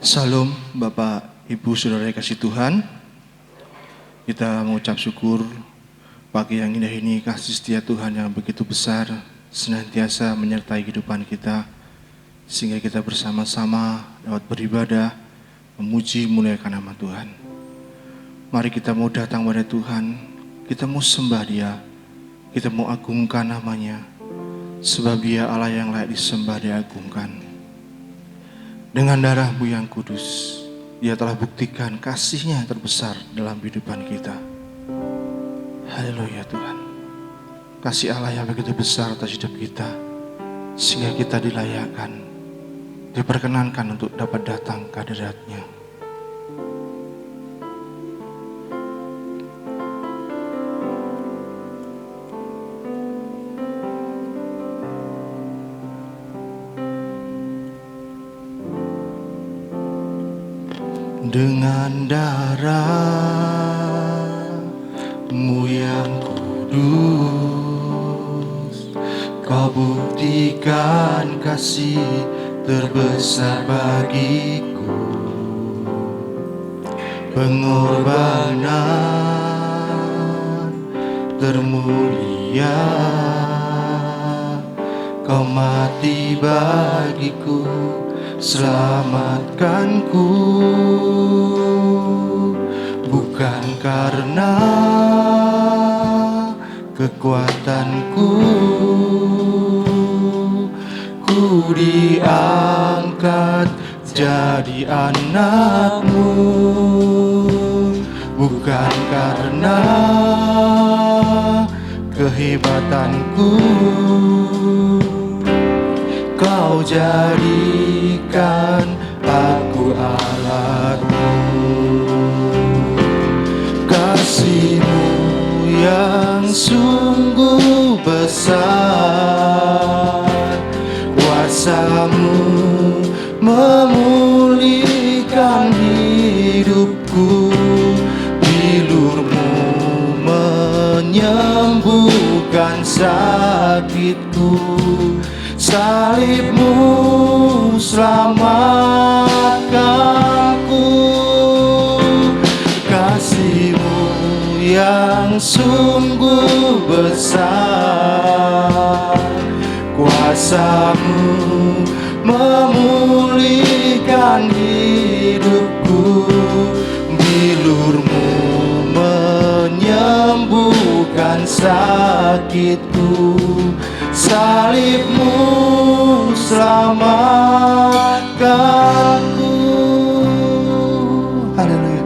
Salam Bapak, Ibu, Saudara yang kasih Tuhan. Kita mengucap syukur pagi yang indah ini, kasih setia Tuhan yang begitu besar senantiasa menyertai kehidupan kita, sehingga kita bersama-sama dapat beribadah, memuji, memuliakan nama Tuhan. Mari kita mau datang pada Tuhan, kita mau sembah Dia, kita mau agungkan namanya, sebab Dia Allah yang layak disembah, diagungkan. Dengan darah-Mu yang kudus, Dia telah buktikan kasih-Nya yang terbesar dalam kehidupan kita. Haleluya Tuhan. Kasih Allah yang begitu besar atas hidup kita, sehingga kita dilayakkan, diperkenankan untuk dapat datang ke hadirat-Nya. Dengan darah-Mu yang kudus, Kau buktikan kasih terbesar bagiku. Pengorbanan termulia, Kau mati bagiku, selamatkanku. Bukan karena kekuatanku, ku diangkat jadi anak-Mu. Bukan karena kehebatanku, Kau jadikan aku alat-Mu. Kasih-Mu yang sungguh besar, kuasa-Mu memulihkan hidupku, bilur-Mu menyembuhkan sakitku. Salib-Mu selamatkanku. Kasih-Mu yang sungguh besar, kuasa-Mu memulihkan hidupku, bilur-Mu menyembuhkan sakitku. Salib-Mu selamatkanku. Haleluya.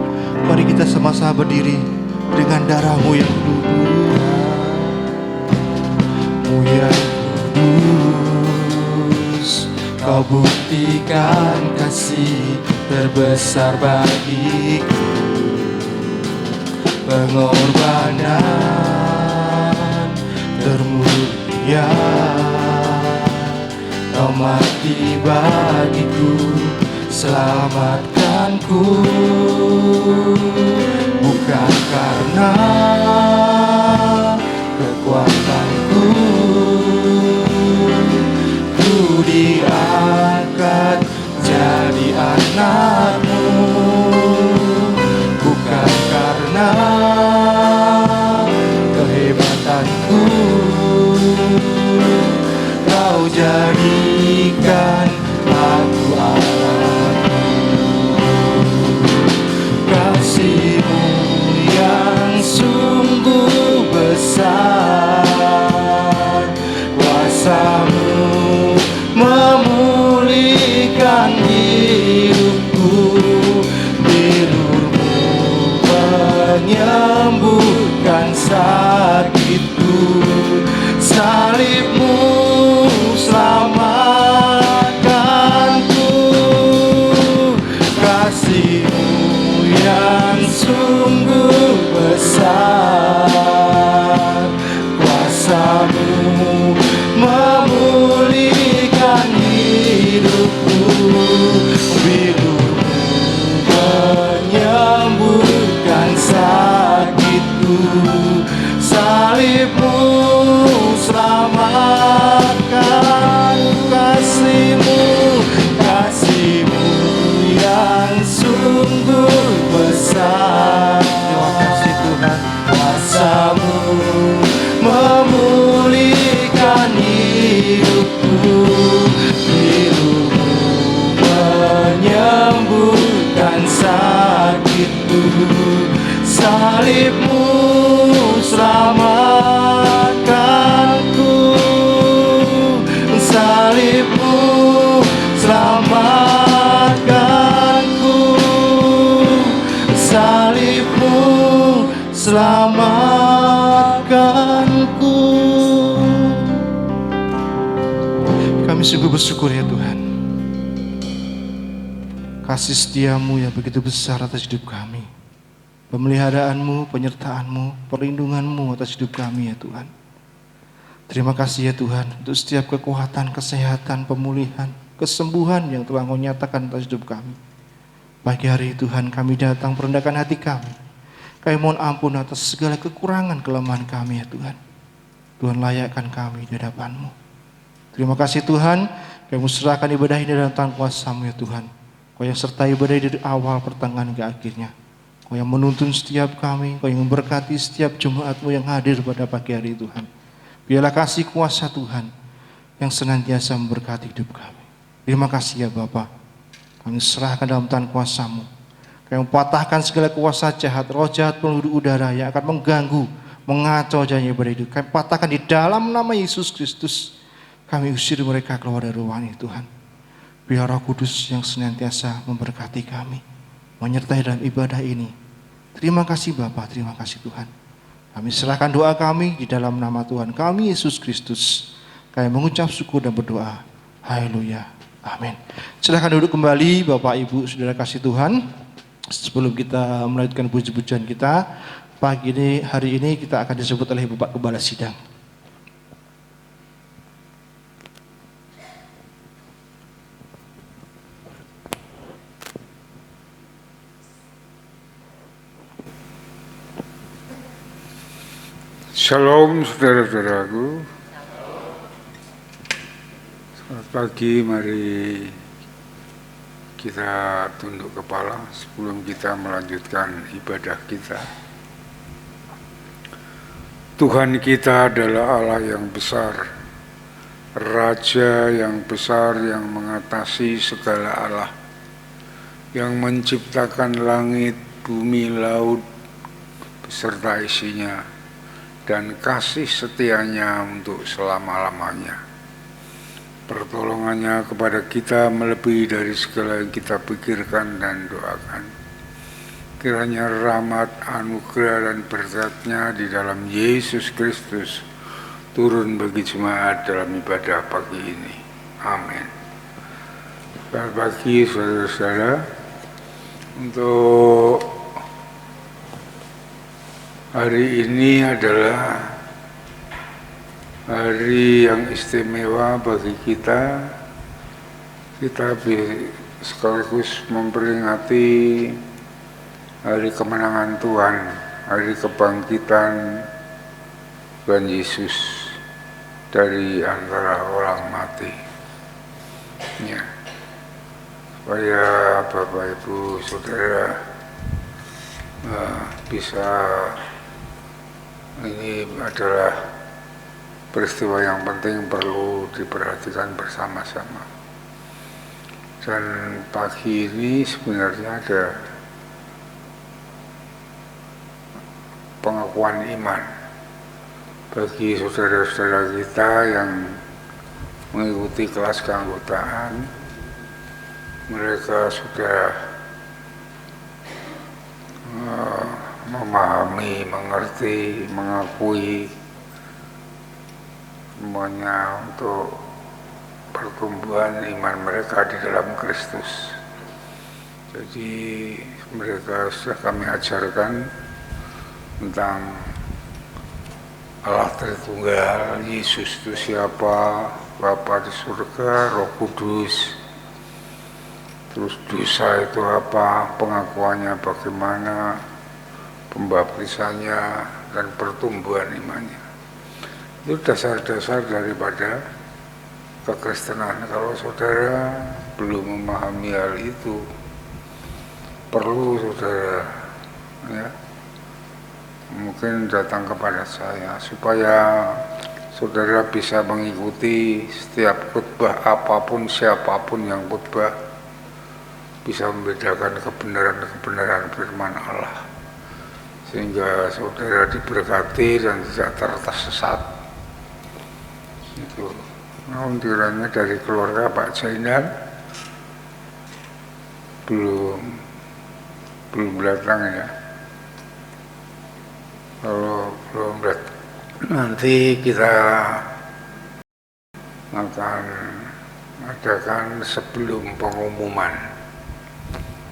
Mari kita sama-sama berdiri. Dengan darah-Mu yang kudus, Kau buktikan kasih terbesar bagiku. Pengorbanan termulia, Kau mati bagiku, selamatkanku. Bukan karena kekuatanku, ku diangkat jadi anak-Mu. Bukan karena kehebatanku, Kau jadikan aku alat-Mu. Kasih-Mu yang sungguh besar, kuasa-Mu memulihkan hidupku, bilur-Mu menyembuhkan sakitku. Salib-Mu selamatkanku. Kasih-Mu yang sungguh besar, kuasa-Mu memulihkan hidupku, bilur-Mu menyembuhkan sakitku. Salib-Mu selamatkan. Kasih-Mu, kasih-Mu yang karuniamu memulihkan hidupku, pilumu menyembuhkan sakitku, salibmu selamatkanku, salibmu selamatkanku, salibmu selamatkanku. Kami sungguh bersyukur ya Tuhan, kasih setiamu yang begitu besar atas hidup kami, pemeliharaanmu, penyertaanmu, perlindunganmu atas hidup kami ya Tuhan. Terima kasih ya Tuhan untuk setiap kekuatan, kesehatan, pemulihan, kesembuhan yang telah Engkau nyatakan atas hidup kami. Pagi hari Tuhan kami datang merendahkan hati kami. Kami mohon ampun atas segala kekurangan, kelemahan kami ya Tuhan. Tuhan layakkan kami di hadapan-Mu. Terima kasih Tuhan, kami serahkan ibadah ini dalam tangan kuasa-Mu ya Tuhan. Kau yang sertai ibadah dari awal pertengahan ke akhirnya. Kau yang menuntun setiap kami, Kau yang memberkati setiap jemaat-Mu yang hadir pada pagi hari Tuhan. Biarlah kasih kuasa Tuhan yang senantiasa memberkati hidup kami. Terima kasih ya Bapa. Kami serahkan dalam tangan kuasa-Mu. Kami patahkan segala kuasa jahat, roh jahat penduduk udara yang akan mengganggu, mengacau jalannya ibadah hidup. Kami patahkan di dalam nama Yesus Kristus. Kami usir mereka keluar dari ruang ini Tuhan. Biar Roh Kudus yang senantiasa memberkati kami, menyertai dalam ibadah ini. Terima kasih Bapa, terima kasih Tuhan. Kami serahkan doa kami di dalam nama Tuhan kami Yesus Kristus. Kami mengucap syukur dan berdoa. Haleluya. Amin. Silakan duduk kembali Bapak Ibu Saudara kasih Tuhan. Sebelum kita melanjutkan puji-pujian kita, hari ini kita akan disebut oleh Bapak Gembala Sidang. Shalom saudara-saudaraku. Selamat pagi, mari kita tunduk kepala sebelum kita melanjutkan ibadah kita. Tuhan kita adalah Allah yang besar, Raja yang besar yang mengatasi segala Allah, yang menciptakan langit, bumi, laut beserta isinya, dan kasih setianya untuk selama-lamanya. Pertolongannya kepada kita melebihi dari segala yang kita pikirkan dan doakan. Kiranya rahmat, anugerah, dan berkat-Nya di dalam Yesus Kristus turun bagi jemaat dalam ibadah pagi ini. Amin. Selamat pagi saudara-saudara. Untuk hari ini adalah hari yang istimewa bagi kita. Kita sekaligus memperingati hari kemenangan Tuhan, hari kebangkitan Tuhan Yesus dari antara orang mati. Ya. Supaya Bapak Ibu Saudara bisa, ini adalah peristiwa yang penting, perlu diperhatikan bersama-sama. Dan pagi ini sebenarnya ada pengakuan iman bagi saudara-saudara kita yang mengikuti kelas keanggotaan. Mereka sudah memahami, mengerti, mengakui semuanya untuk pertumbuhan iman mereka di dalam Kristus. Jadi mereka sudah kami ajarkan tentang Allah Tritunggal, Yesus itu siapa, Bapa di surga, Roh Kudus, terus dosa itu apa, pengakuannya bagaimana, pembaptisannya, dan pertumbuhan imannya. Itu dasar-dasar daripada kekristenan. Kalau saudara belum memahami hal itu, perlu saudara mungkin datang kepada saya supaya saudara bisa mengikuti setiap khotbah apapun, siapapun yang khotbah, bisa membedakan kebenaran-kebenaran firman Allah, sehingga saudara diberkati dan tidak tersesat. Itu. Namun kiranya dari keluarga Pak Zainal belum datang ya. Kalau belum datang, nanti kita akan adakan sebelum pengumuman.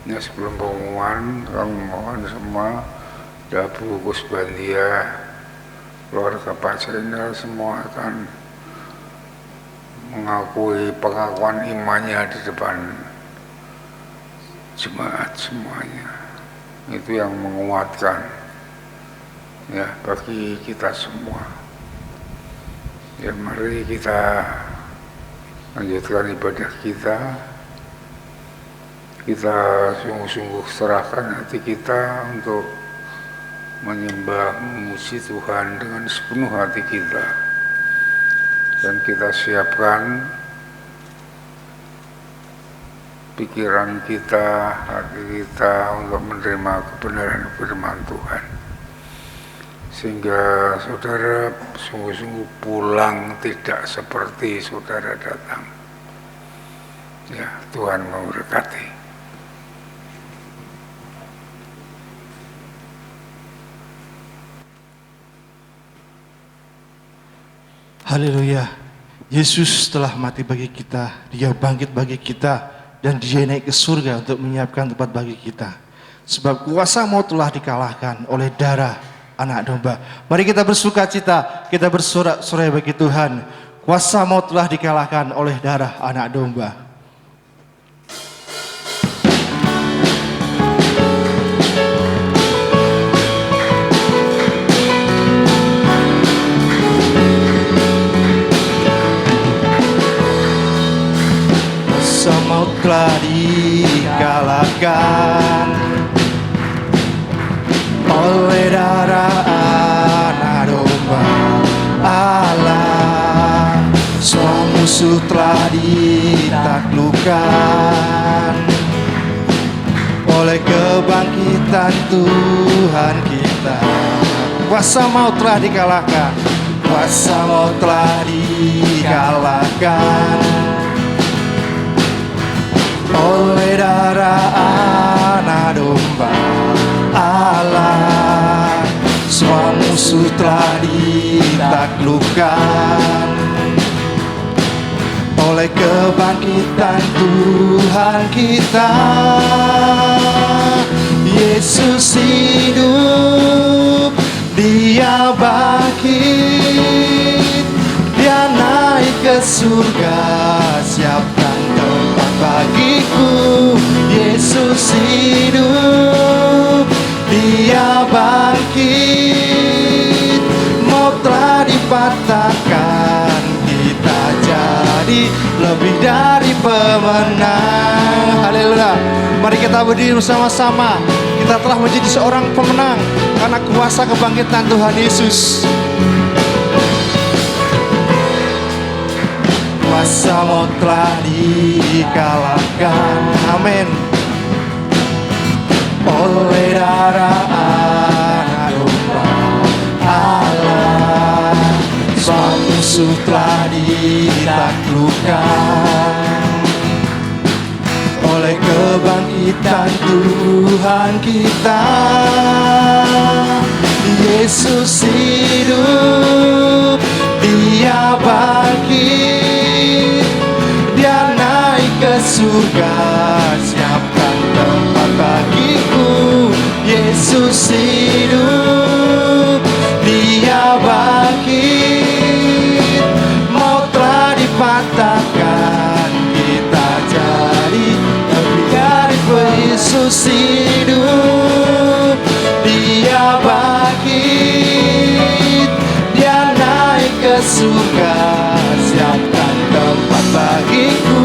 Ya, sebelum pengumuman, kami mohon semua Dabu Kusbandia, keluarga Pak Zainal semua akan mengakui pengakuan imannya di depan jemaat semuanya. Itu yang menguatkan ya bagi kita semua. Ya, mari kita lanjutkan ibadah kita. Kita sungguh-sungguh serahkan hati kita untuk menyembah, memuji Tuhan dengan sepenuh hati kita, dan kita siapkan pikiran kita, hati kita untuk menerima kebenaran firman Tuhan, sehingga saudara sungguh-sungguh pulang tidak seperti saudara datang. Ya, Tuhan memberkati. Haleluya. Yesus telah mati bagi kita, Dia bangkit bagi kita, dan Dia naik ke surga untuk menyiapkan tempat bagi kita. Sebab kuasa maut telah dikalahkan oleh darah Anak Domba. Mari kita bersuka cita, kita bersorak-sorai bagi Tuhan. Kuasa maut telah dikalahkan oleh darah Anak Domba. Kuasa maut telah dikalahkan oleh darah Anak Domba Allah. Semua musuh telah ditaklukkan oleh kebangkitan Tuhan kita. Kuasa maut telah dikalahkan, kuasa maut telah dikalahkan oleh darah Anak Domba Allah. Semua musuh telah ditaklukkan oleh kebangkitan Tuhan kita. Yesus hidup, Dia bangkit, Dia naik ke surga, siapkan tempat bagiku. Yesus hidup, Dia bangkit, maut telah dipatahkan, kita jadi lebih dari pemenang. Haleluya. Mari kita berdiri bersama-sama. Kita telah menjadi seorang pemenang karena kuasa kebangkitan Tuhan Yesus. Kuasa maut telah dikalahkan, amin, oleh darah Anak Domba Allah. Semua musuh telah ditaklukkan oleh kebangkitan Tuhan kita. Yesus hidup, Dia bangkit, Dia naik ke surga, siapkan tempat bagiku. Yesus hidup, Dia bangkit, maut telah dipatahkan, kita jadi lebih dari Yesus hidup, Dia bangkit, Dia naik ke surga, siapkan tempat bagiku.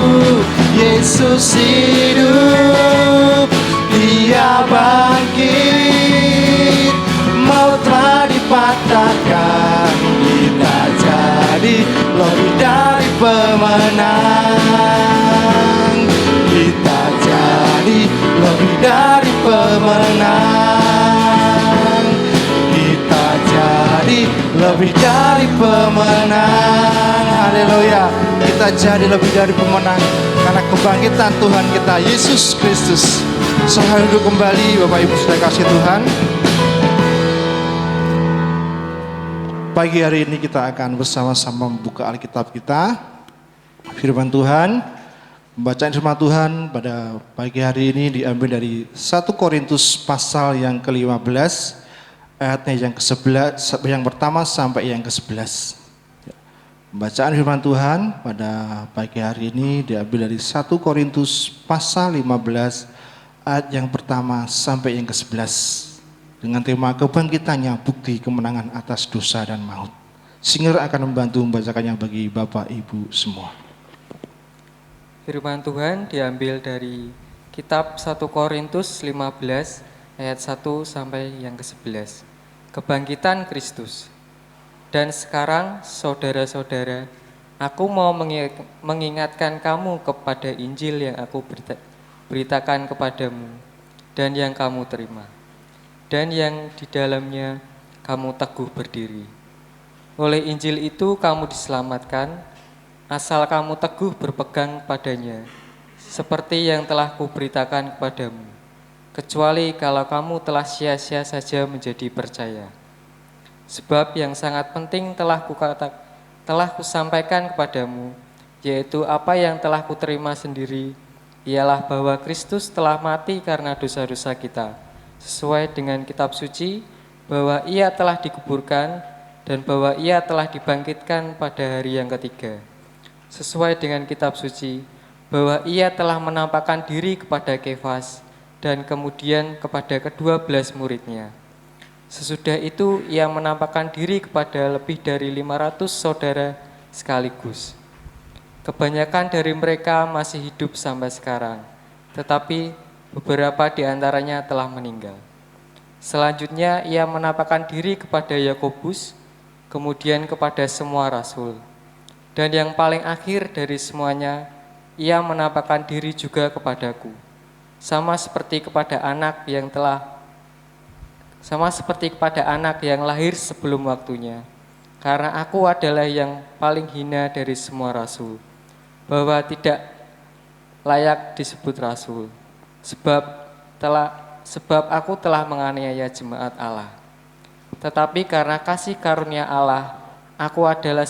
Yesus hidup, Dia bangkit, maut telah dikorbankan, kita jadi lebih dari pemenang. Kita jadi lebih dari pemenang. Kita jadi lebih dari pemenang. Haleluya. Kita jadi lebih dari pemenang karena kebangkitan Tuhan kita Yesus Kristus. Selalu duduk kembali Bapak Ibu saudara kasih Tuhan. Pagi hari ini kita akan bersama-sama membuka Alkitab kita. Firman Tuhan, pembacaan firman Tuhan pada pagi hari ini diambil dari 1 Korintus pasal yang ke-15, ayatnya yang ke-11, yang pertama sampai yang ke-11. Pembacaan firman Tuhan pada pagi hari ini diambil dari 1 Korintus pasal 15, ayat yang pertama sampai yang ke-11. Dengan tema kebangkitannya bukti kemenangan atas dosa dan maut. Singer akan membantu membacakannya bagi Bapak Ibu semua. Firman Tuhan diambil dari kitab 1 Korintus 15 ayat 1 sampai yang ke-11. Kebangkitan Kristus. Dan sekarang saudara-saudara, aku mau mengingatkan kamu kepada Injil yang aku beritakan kepadamu dan yang kamu terima, dan yang di dalamnya kamu teguh berdiri. Oleh Injil itu kamu diselamatkan, asal kamu teguh berpegang padanya, seperti yang telah kuberitakan kepadamu, kecuali kalau kamu telah sia-sia saja menjadi percaya. Sebab yang sangat penting telah kusampaikan kepadamu, yaitu apa yang telah kuterima sendiri, ialah bahwa Kristus telah mati karena dosa-dosa kita, sesuai dengan kitab suci, bahwa ia telah dikuburkan dan bahwa ia telah dibangkitkan pada hari yang ketiga. Sesuai dengan kitab suci, bahwa ia telah menampakkan diri kepada Kefas dan kemudian kepada ke-12 muridnya. Sesudah itu ia menampakkan diri kepada lebih dari 500 saudara sekaligus. Kebanyakan dari mereka masih hidup sampai sekarang, tetapi beberapa di antaranya telah meninggal. Selanjutnya ia menampakkan diri kepada Yakobus, kemudian kepada semua rasul. Dan yang paling akhir dari semuanya, ia menampakkan diri juga kepadaku, sama seperti kepada anak yang lahir sebelum waktunya. Karena aku adalah yang paling hina dari semua rasul, bahwa tidak layak disebut rasul. Sebab aku telah menganiaya jemaat Allah. Tetapi karena kasih karunia Allah, aku adalah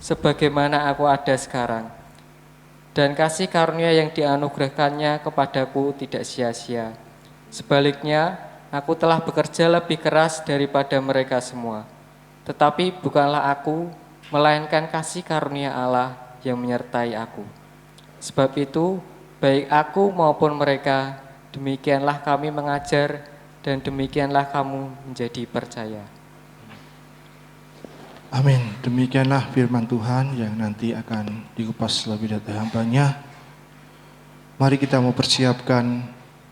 sebagaimana aku ada sekarang. Dan kasih karunia yang dianugerahkannya kepadaku tidak sia-sia. Sebaliknya, aku telah bekerja lebih keras daripada mereka semua. Tetapi bukanlah aku, melainkan kasih karunia Allah yang menyertai aku. Sebab itu, baik aku maupun mereka, demikianlah kami mengajar dan demikianlah kamu menjadi percaya. Amin. Demikianlah firman Tuhan yang nanti akan dikupas lebih dari hambanya. Mari kita mau persiapkan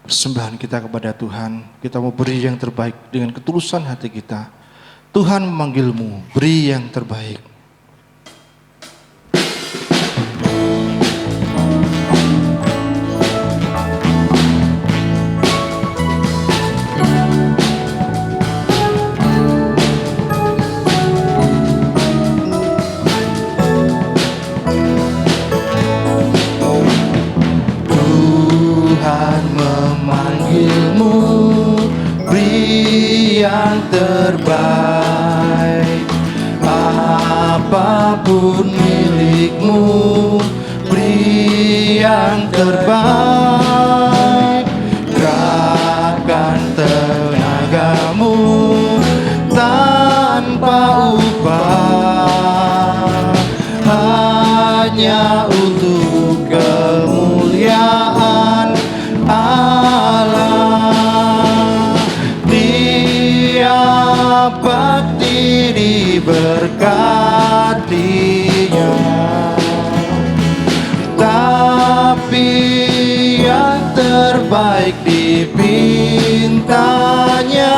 persembahan kita kepada Tuhan. Kita mau beri yang terbaik dengan ketulusan hati kita. Tuhan memanggilmu, beri yang terbaik. Yang terbaik, apapun milikmu, beri yang terbaik. Gerakan tenagamu tanpa upah, hanya untuk kemuliaan Allah. Bakti diberkatinya, tapi yang terbaik dipintanya.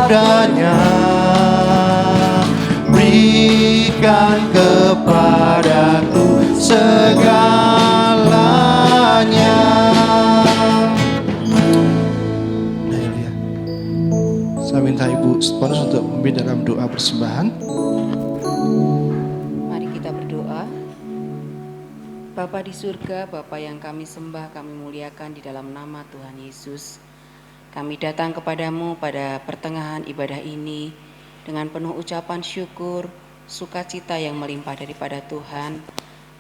padanya, berikan kepadaku segalanya. Haleluya. Saya minta Ibu Sponus untuk memimpin dalam doa persembahan. Mari kita berdoa. Bapa di surga, Bapa yang kami sembah, kami muliakan di dalam nama Tuhan Yesus. Kami datang kepadamu pada pertengahan ibadah ini dengan penuh ucapan syukur, sukacita yang melimpah daripada Tuhan.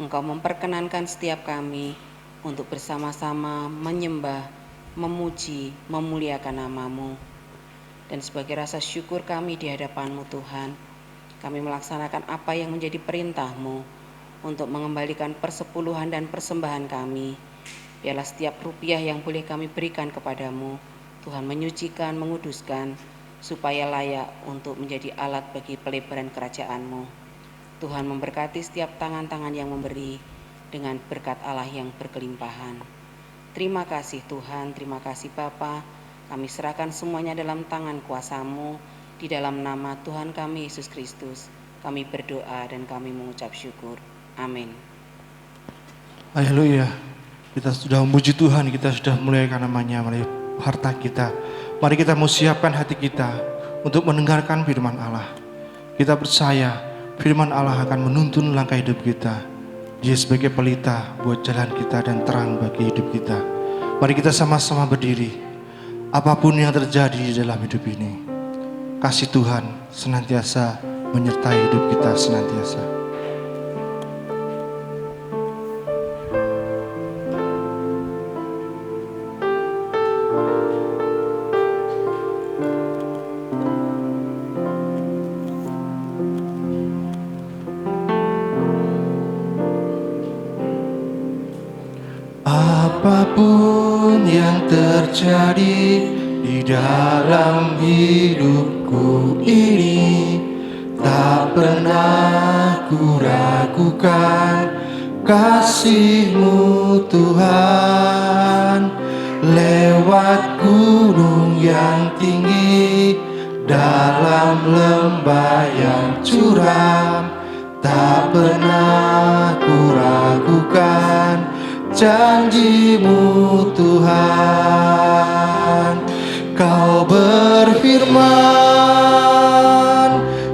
Engkau memperkenankan setiap kami untuk bersama-sama menyembah, memuji, memuliakan nama-Mu. Dan sebagai rasa syukur kami di hadapan-Mu Tuhan, kami melaksanakan apa yang menjadi perintah-Mu untuk mengembalikan persepuluhan dan persembahan kami. Biarlah setiap rupiah yang boleh kami berikan kepadamu, Tuhan menyucikan, menguduskan, supaya layak untuk menjadi alat bagi pelebaran kerajaan-Mu. Tuhan memberkati setiap tangan-tangan yang memberi dengan berkat Allah yang berkelimpahan. Terima kasih Tuhan, terima kasih Bapa. Kami serahkan semuanya dalam tangan kuasa-Mu, di dalam nama Tuhan kami Yesus Kristus. Kami berdoa dan kami mengucap syukur. Amin. Haleluya. Kita sudah memuji Tuhan, kita sudah memuliakan namanya melalui harta kita. Mari kita mau siapkan hati kita untuk mendengarkan firman Allah. Kita percaya firman Allah akan menuntun langkah hidup kita. Dia sebagai pelita buat jalan kita dan terang bagi hidup kita. Mari kita sama-sama berdiri. Apapun yang terjadi di dalam hidup ini, kasih Tuhan senantiasa menyertai hidup kita senantiasa. Apapun yang terjadi di dalam hidupku ini, tak pernah ku ragukan kasih-Mu Tuhan. Lewat gunung yang tinggi, dalam lembah yang curam, tak pernah ku ragukan janji-Mu Tuhan. Kau berfirman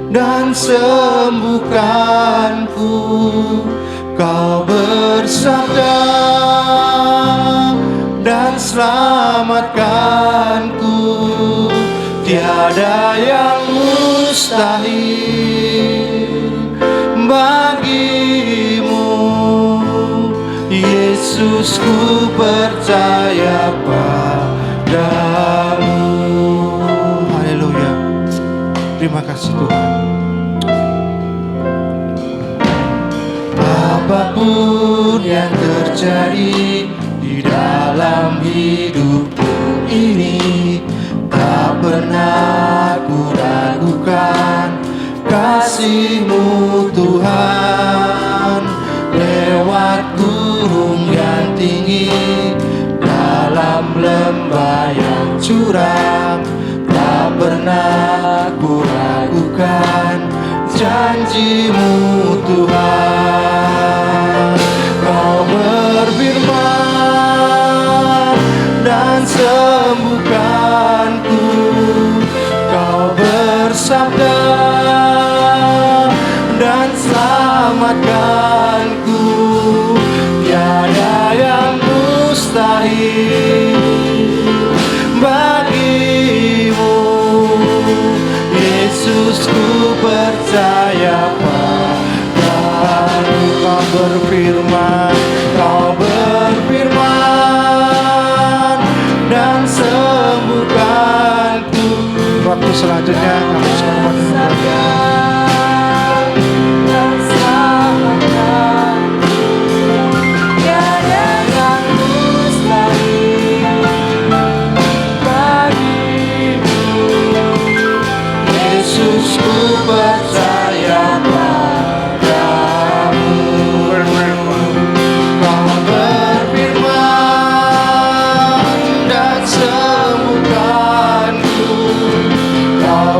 dan sembuhkanku, Kau bersabda dan selamatkanku. Tiada yang mustahil bagi-Mu, Yesus, ku percaya padamu. Haleluya. Terima kasih Tuhan. Apapun yang terjadi di dalam hidupku ini, tak pernah ku ragukan kasih-Mu Tuhan. Lewat gunung yang tinggi, dalam lembah yang curam, tak pernah ku ragukan janji-Mu Tuhan. Kau berfirman dan sembuhkanku, Kau bersabda dan selamatkanku. Tiada yang mustahil bagi-Mu, Yesus, ku percaya padamu. Kau berfirman, Kau berfirman dan sembuhkanku. Waktu selanjutnya kami selamat percaya padamu. Kau berfirman dan sembuhkanku, Kau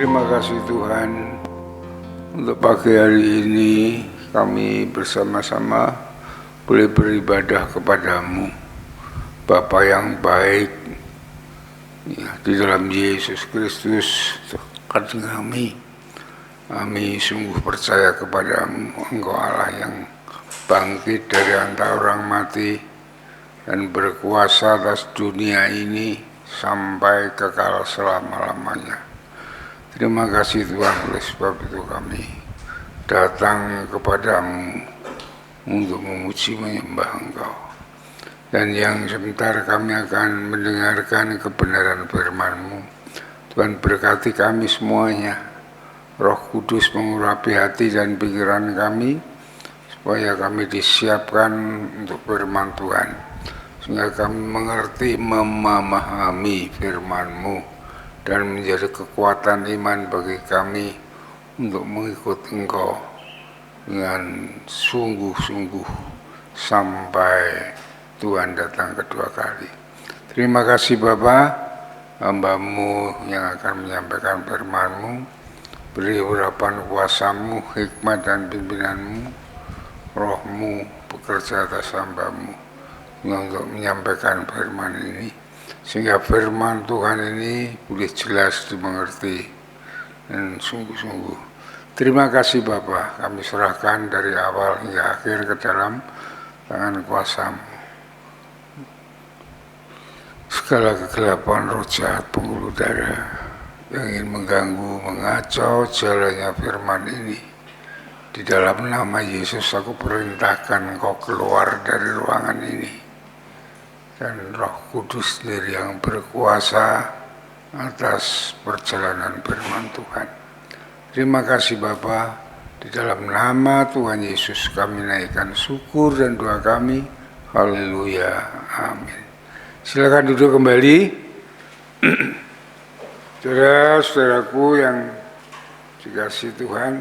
Terima kasih Tuhan untuk pagi hari ini kami bersama-sama boleh beribadah kepadamu, Bapa yang baik, ya, di dalam Yesus Kristus Tuhan kami. Kami sungguh percaya kepadamu, Engkau Allah yang bangkit dari antara orang mati dan berkuasa atas dunia ini sampai kekal selama-lamanya. Terima kasih Tuhan, oleh sebab itu kami datang kepadamu untuk memuji menyembah Engkau. Dan yang sebentar kami akan mendengarkan kebenaran firman-Mu. Tuhan berkati kami semuanya. Roh Kudus mengurapi hati dan pikiran kami, supaya kami disiapkan untuk firman Tuhan, sehingga kami mengerti, memahami firman-Mu, dan menjadi kekuatan iman bagi kami untuk mengikut Engkau dengan sungguh-sungguh sampai Tuhan datang kedua kali. Terima kasih Bapa, hamba-Mu yang akan menyampaikan firman-Mu. Beri urapan kuasa-Mu, hikmat dan pimpinan-Mu. Roh-Mu bekerja atas hamba-Mu untuk menyampaikan firman ini, sehingga firman Tuhan ini boleh jelas dimengerti dan sungguh-sungguh. Terima kasih Bapa, kami serahkan dari awal hingga akhir ke dalam tangan kuasa-Mu. Segala kegelapan roh jahat penghulu darah yang ingin mengganggu, mengacau jalannya firman ini, di dalam nama Yesus aku perintahkan Engkau keluar dari ruangan ini, dan Roh Kudus sendiri yang berkuasa atas perjalanan firman Tuhan. Terima kasih Bapa, di dalam nama Tuhan Yesus kami naikkan syukur dan doa kami. Haleluya, amin. Silakan duduk kembali. Saudara-saudaraku yang dikasihi Tuhan,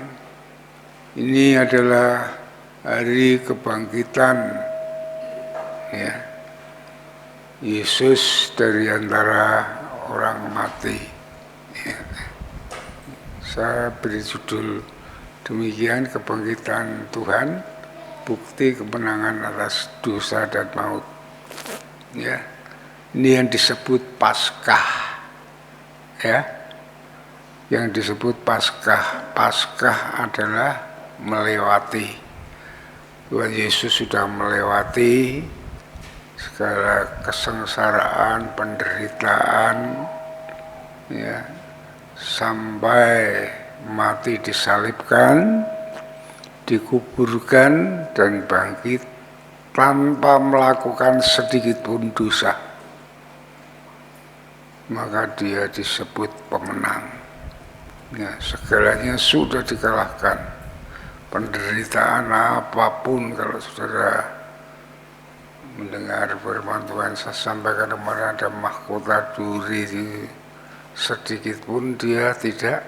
ini adalah hari kebangkitan, ya, Yesus dari antara orang mati. Ya. Saya beri judul demikian, kebangkitan Tuhan, bukti kemenangan atas dosa dan maut. Ya, ini yang disebut Paskah. Ya, yang disebut Paskah. Paskah adalah melewati. Tuhan Yesus sudah melewati segala kesengsaraan, penderitaan, ya, sampai mati disalibkan, dikuburkan dan bangkit tanpa melakukan sedikit pun dosa. Maka dia disebut pemenang. Ya, segalanya sudah dikalahkan. Penderitaan apapun, kalau saudara mendengar firman Tuhan saya sampaikan kemarin, ada mahkota duri, sedikit pun dia tidak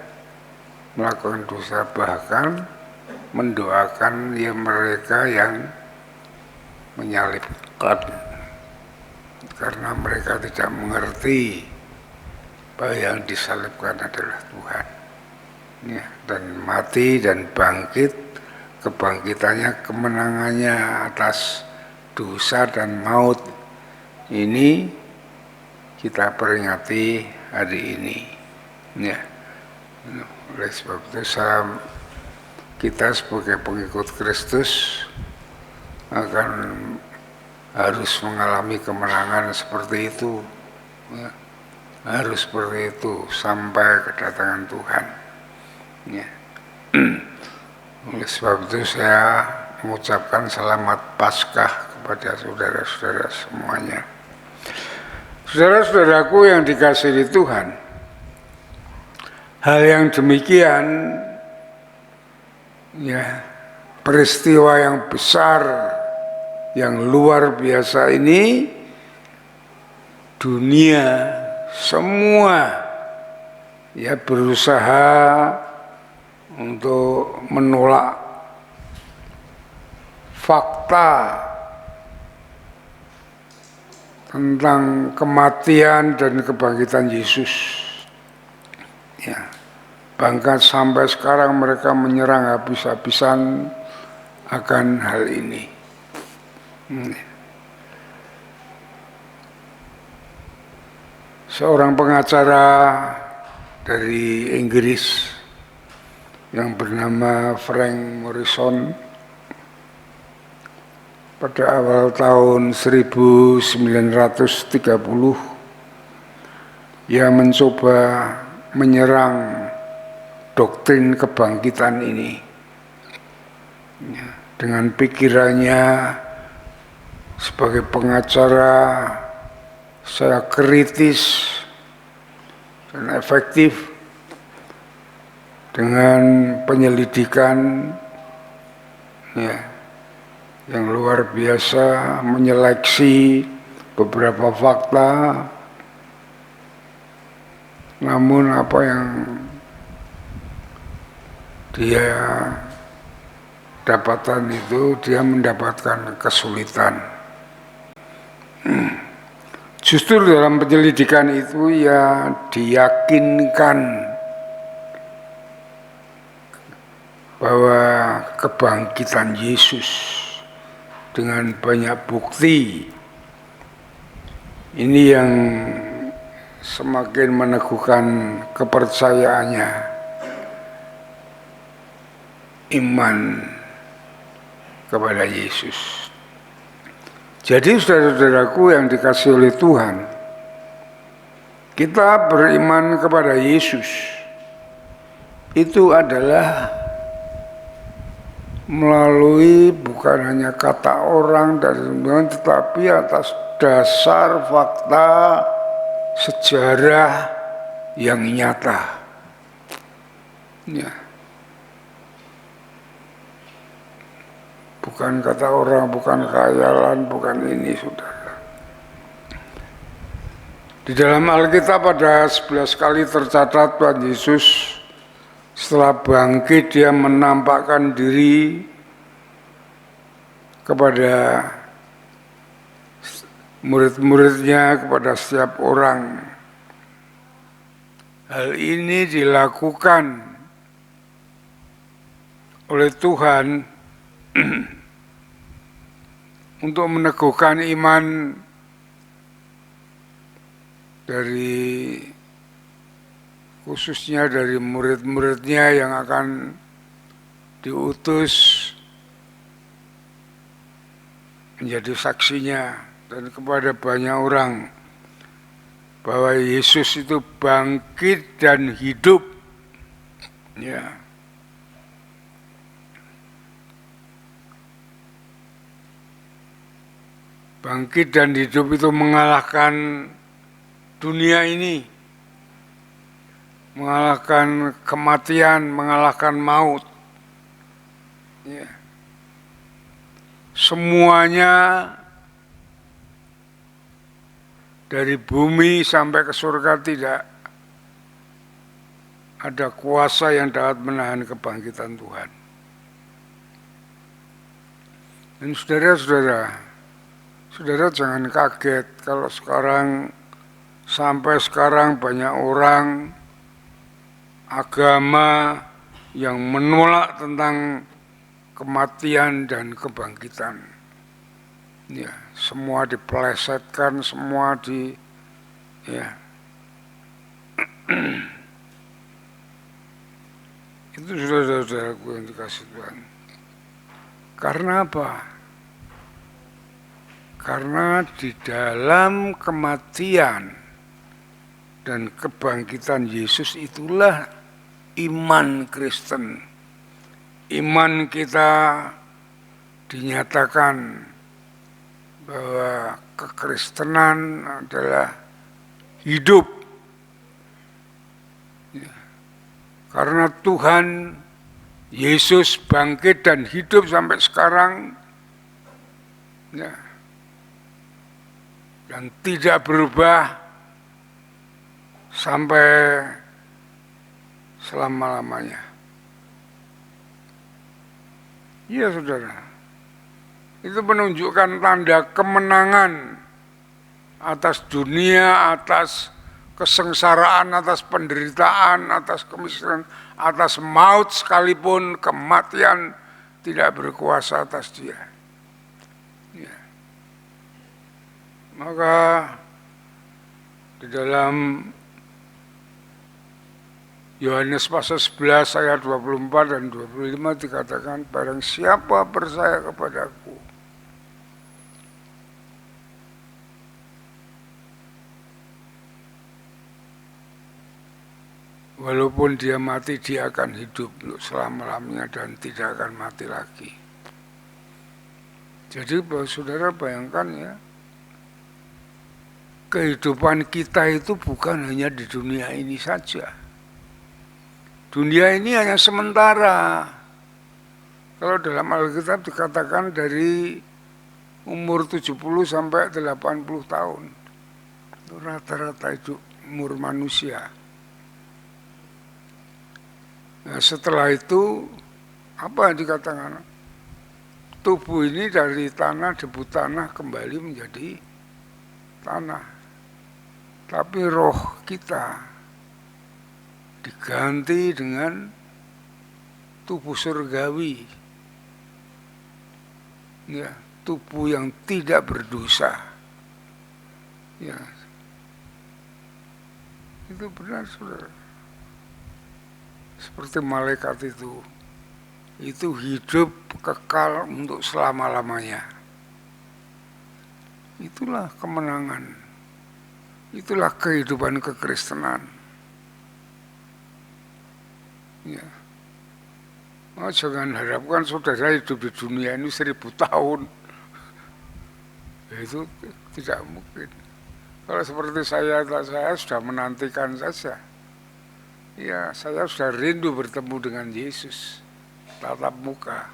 melakukan dosa, bahkan mendoakan ya mereka yang menyalibkan, karena mereka tidak mengerti bahwa yang disalibkan adalah Tuhan, ya, dan mati dan bangkit, kebangkitannya, kemenangannya atas dosa dan maut ini kita peringati hari ini, ya. Oleh sebab itu kita sebagai pengikut Kristus akan harus mengalami kemenangan seperti itu, ya. Harus seperti itu sampai kedatangan Tuhan, ya. Oleh sebab itu saya mengucapkan selamat Paskah kepada saudara-saudara semuanya. Saudara-saudaraku yang dikasihi Tuhan, hal yang demikian, ya, peristiwa yang besar, yang luar biasa ini, dunia semua ya berusaha untuk menolak fakta tentang kematian dan kebangkitan Yesus. Ya, Bahkan sampai sekarang mereka menyerang habis-habisan akan hal ini. Seorang pengacara dari Inggris yang bernama Frank Morrison pada awal tahun 1930 ia mencoba menyerang doktrin kebangkitan ini dengan pikirannya sebagai pengacara secara kritis dan efektif dengan penyelidikan yang luar biasa, menyeleksi beberapa fakta. Namun apa yang dia dapatkan itu, dia mendapatkan kesulitan. Justru dalam penyelidikan itu ya diyakinkan bahwa kebangkitan Yesus dengan banyak bukti ini yang semakin meneguhkan kepercayaannya, iman kepada Yesus. Jadi saudara-saudaraku yang dikasihi oleh Tuhan, kita beriman kepada Yesus itu adalah melalui bukan hanya kata orang dan semuanya, tetapi atas dasar fakta sejarah yang nyata. Ya. Bukan kata orang, bukan khayalan, bukan ini, saudara. Di dalam Alkitab ada 11 kali tercatat Tuhan Yesus setelah bangkit dia menampakkan diri kepada murid-muridnya, kepada setiap orang. Hal ini dilakukan oleh Tuhan untuk meneguhkan iman dari khususnya dari murid-muridnya yang akan diutus menjadi saksinya dan kepada banyak orang bahwa Yesus itu bangkit dan hidup. Ya. Bangkit dan hidup itu mengalahkan dunia ini, mengalahkan kematian, mengalahkan maut. Ya. Semuanya dari bumi sampai ke surga tidak ada kuasa yang dapat menahan kebangkitan Tuhan. Dan saudara jangan kaget kalau sampai sekarang banyak orang agama yang menolak tentang kematian dan kebangkitan. Ya, semua dipelesetkan, semua itu saudara-saudaraku yang dikasih Tuhan. Karena apa? Karena di dalam kematian dan kebangkitan Yesus itulah iman Kristen. Iman kita dinyatakan bahwa kekristenan adalah hidup. Karena Tuhan Yesus bangkit dan hidup sampai sekarang, ya, dan tidak berubah sampai selama-lamanya. Iya saudara, itu menunjukkan tanda kemenangan atas dunia, atas kesengsaraan, atas penderitaan, atas kemiskinan, atas maut sekalipun, kematian tidak berkuasa atas dia. Ya. Maka di dalam Yohanes pasal 11 ayat 24 dan 25 dikatakan, barang siapa percaya kepadaku, walaupun dia mati, dia akan hidup selama-lamanya dan tidak akan mati lagi. Jadi saudara bayangkan ya, kehidupan kita itu bukan hanya di dunia ini saja. Dunia ini hanya sementara. Kalau dalam Alkitab dikatakan dari umur 70 sampai 80 tahun. Itu rata-rata hidup umur manusia. Nah, setelah itu apa yang dikatakan? Tubuh ini dari tanah, debu tanah kembali menjadi tanah. Tapi roh kita diganti dengan tubuh surgawi, ya, tubuh yang tidak berdosa, ya, itu benar saudara. Seperti malaikat itu hidup kekal untuk selama-lamanya. Itulah kemenangan, itulah kehidupan kekristenan. Ya. Oh, jangan harapkan saudara hidup di dunia ini 1000 tahun. Itu tidak mungkin. Kalau seperti saya sudah menantikan saja. Ya, saya sudah rindu bertemu dengan Yesus tatap muka.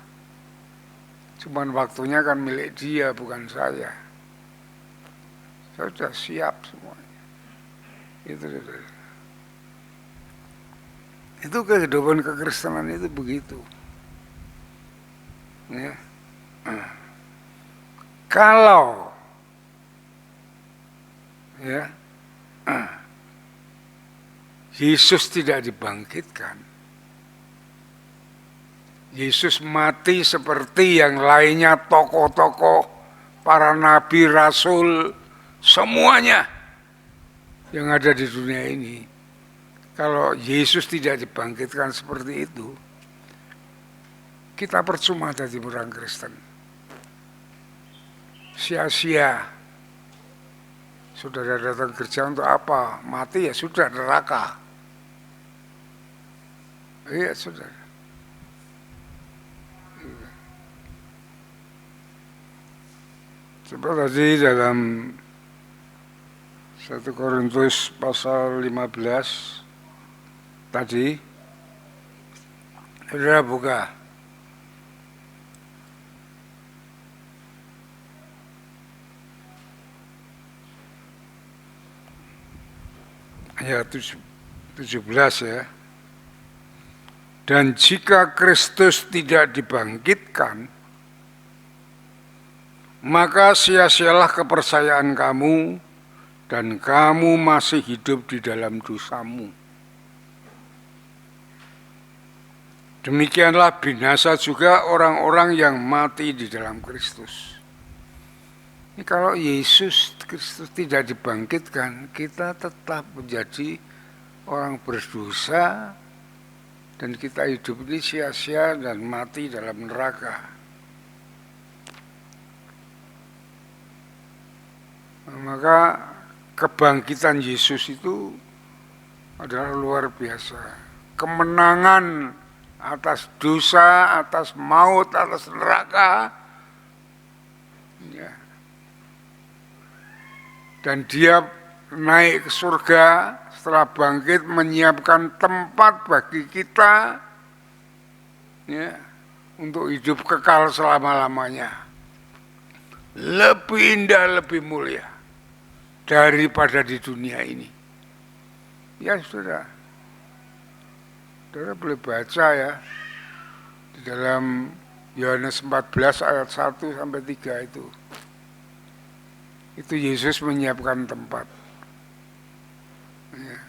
Cuman waktunya kan milik dia, bukan saya. Saya sudah siap semuanya. Itu kehidupan kekristenan itu begitu. Ya. Kalau ya Yesus tidak dibangkitkan, Yesus mati seperti yang lainnya, tokoh-tokoh, para nabi, rasul, semuanya yang ada di dunia ini. Kalau Yesus tidak dibangkitkan seperti itu, kita percuma jadi orang Kristen. Sia-sia. Saudara datang kerja untuk apa? Mati ya sudah, neraka. Iya saudara. Coba tadi dalam 1 Korintus pasal 15 tadi, saudara buka. Ayat 17 ya. Dan jika Kristus tidak dibangkitkan, maka sia-sialah kepercayaan kamu dan kamu masih hidup di dalam dosamu. Demikianlah binasa juga orang-orang yang mati di dalam Kristus. Ini kalau Yesus Kristus tidak dibangkitkan, kita tetap menjadi orang berdosa dan kita hidup ini sia-sia dan mati dalam neraka. Maka kebangkitan Yesus itu adalah luar biasa. Kemenangan atas dosa, atas maut, atas neraka. Ya. Dan dia naik ke surga setelah bangkit menyiapkan tempat bagi kita ya, untuk hidup kekal selama-lamanya. Lebih indah, lebih mulia daripada di dunia ini. Ya saudara. Saudara boleh baca ya di dalam Yohanes 14 ayat 1 sampai 3 itu. Itu Yesus menyiapkan tempat. Ya.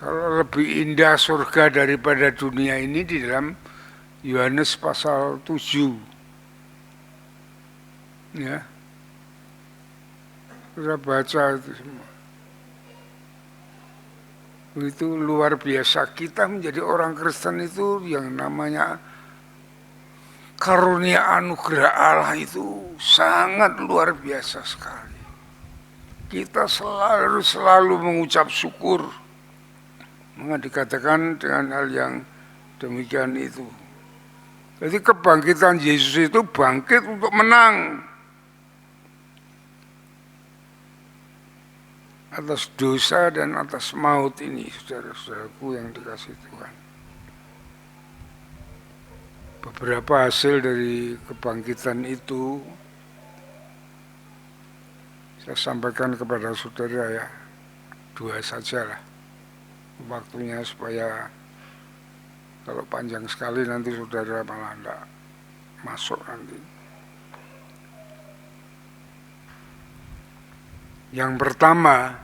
Kalau lebih indah surga daripada dunia ini di dalam Yohanes pasal 7. Ya. Sudah baca itu semua. Itu luar biasa. Kita menjadi orang Kristen itu yang namanya karunia anugerah Allah itu sangat luar biasa sekali. Kita selalu mengucap syukur. Maka dikatakan dengan hal yang demikian itu. Jadi kebangkitan Yesus itu bangkit untuk menang atas dosa dan atas maut ini, saudara-saudaraku yang dikasihi Tuhan. Beberapa hasil dari kebangkitan itu saya sampaikan kepada saudara ya, 2 sajalah. Waktunya supaya kalau panjang sekali nanti saudara malah enggak masuk nanti. Yang pertama,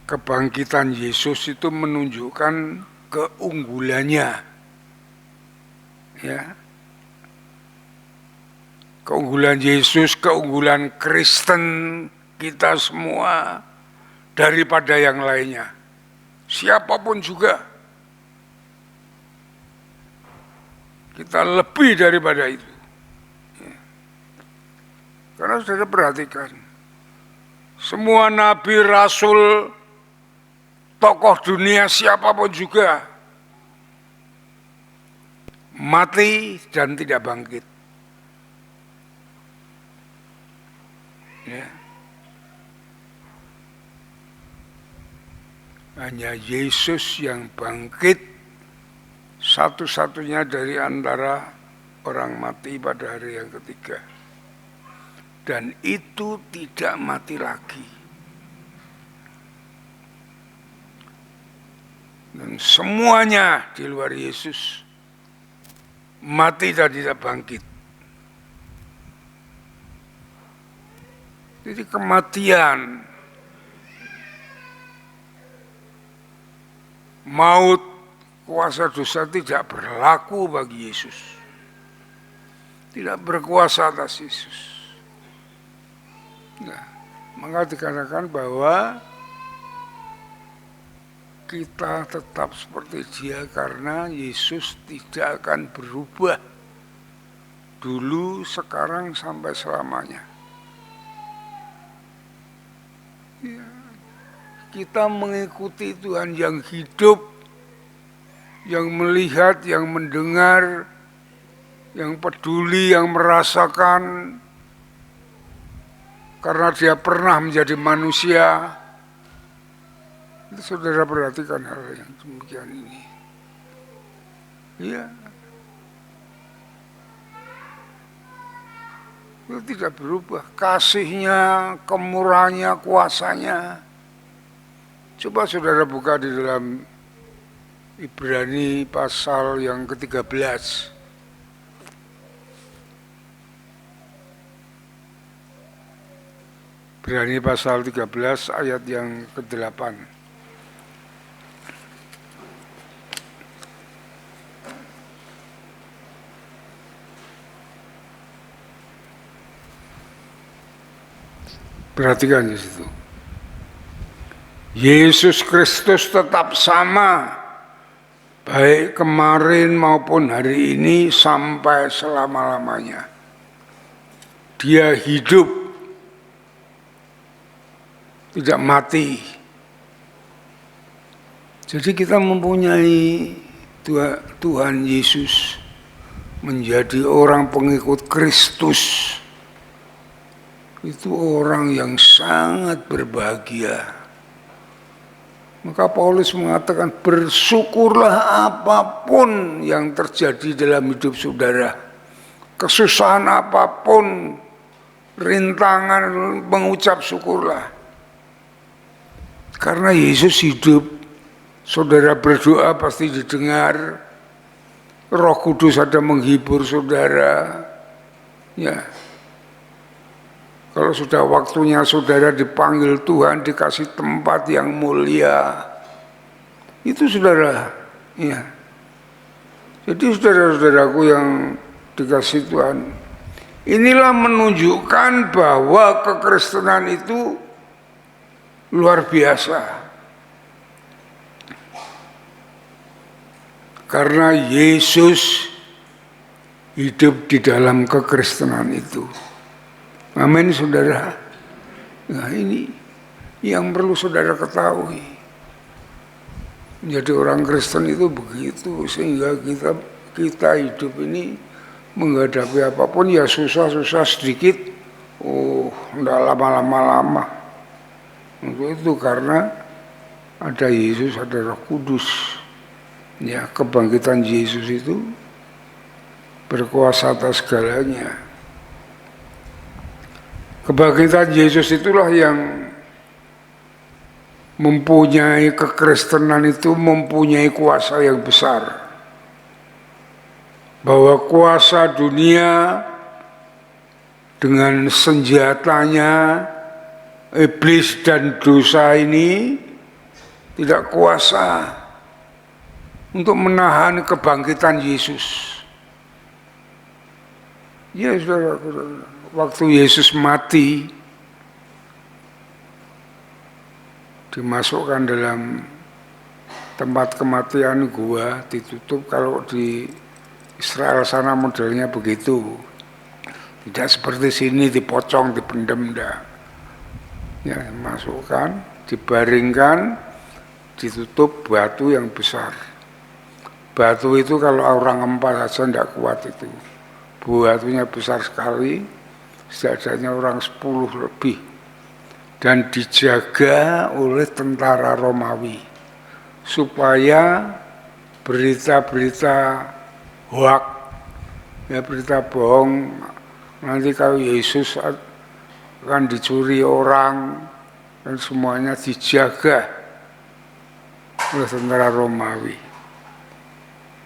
kebangkitan Yesus itu menunjukkan keunggulannya. Ya. Keunggulan Yesus, keunggulan Kristen kita semua daripada yang lainnya. Siapapun juga. Kita lebih daripada itu. Ya. Karena saudara perhatikan, semua nabi, rasul, tokoh dunia siapapun juga mati dan tidak bangkit. Ya. Hanya Yesus yang bangkit, satu-satunya dari antara orang mati pada hari yang ketiga. Dan itu tidak mati lagi. Dan semuanya di luar Yesus mati dan tidak bangkit. Jadi kematian, maut, kuasa dosa tidak berlaku bagi Yesus. Tidak berkuasa atas Yesus. Nah, maka dikatakan bahwa kita tetap seperti Dia karena Yesus tidak akan berubah dulu, sekarang, sampai selamanya. Ya, kita mengikuti Tuhan yang hidup, yang melihat, yang mendengar, yang peduli, yang merasakan, karena Dia pernah menjadi manusia. Saudara perhatikan hal yang demikian ini. Iya. Itu tidak berubah. Kasihnya, kemurahannya, kuasanya. Coba saudara buka di dalam Ibrani pasal yang ke-13. Ibrani pasal 13 ayat yang ke-8. Perhatikan di situ. Yesus Kristus tetap sama, baik kemarin maupun hari ini sampai selama-lamanya. Dia hidup, tidak mati. Jadi kita mempunyai Tuhan Yesus menjadi orang pengikut Kristus. Itu orang yang sangat berbahagia. Maka Paulus mengatakan, bersyukurlah apapun yang terjadi dalam hidup saudara. Kesusahan apapun, rintangan, mengucap syukurlah. Karena Yesus hidup, saudara berdoa pasti didengar. Roh Kudus ada menghibur saudara. Ya. Kalau sudah waktunya saudara dipanggil Tuhan, dikasih tempat yang mulia, itu saudara, ya. Jadi saudara-saudaraku yang dikasih Tuhan, inilah menunjukkan bahwa kekristenan itu luar biasa. Karena Yesus hidup di dalam kekristenan itu. Amin, saudara. Nah, ini yang perlu saudara ketahui. Jadi orang Kristen itu begitu, sehingga kita hidup ini menghadapi apapun ya susah-susah sedikit, tidak lama-lama. Untuk itu karena ada Yesus, ada Roh Kudus. Ya, kebangkitan Yesus itu berkuasa atas segalanya. Kebangkitan Yesus itulah yang mempunyai kekristenan itu mempunyai kuasa yang besar. Bahwa kuasa dunia dengan senjatanya iblis dan dosa ini tidak kuasa untuk menahan kebangkitan Yesus. Ya saudara, waktu Yesus mati, dimasukkan dalam tempat kematian gua, ditutup. Kalau di Israel sana modelnya begitu, tidak seperti sini dipocong, dipendem, enggak. Ya, masukkan, dibaringkan, ditutup batu yang besar. Batu itu kalau orang empat saja tidak kuat itu. Batunya besar sekali, setidaknya orang 10 lebih. Dan dijaga oleh tentara Romawi. Supaya berita-berita hoak, ya berita bohong, nanti kalau Yesus akan dicuri orang, dan semuanya dijaga oleh tentara Romawi.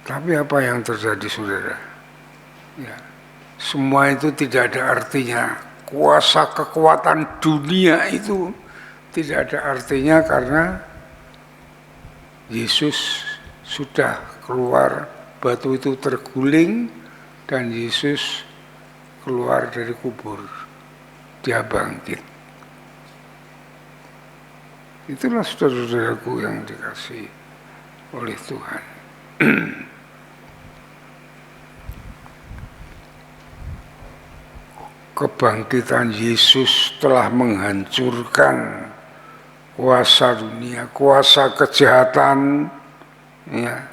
Tapi apa yang terjadi, saudara? Ya, semua itu tidak ada artinya. Kuasa kekuatan dunia itu tidak ada artinya karena Yesus sudah keluar, batu itu terguling dan Yesus keluar dari kubur. Dia bangkit. Itulah saudara-saudaraku yang dikasihi oleh Tuhan. Kebangkitan Yesus telah menghancurkan kuasa dunia, kuasa kejahatan, ya,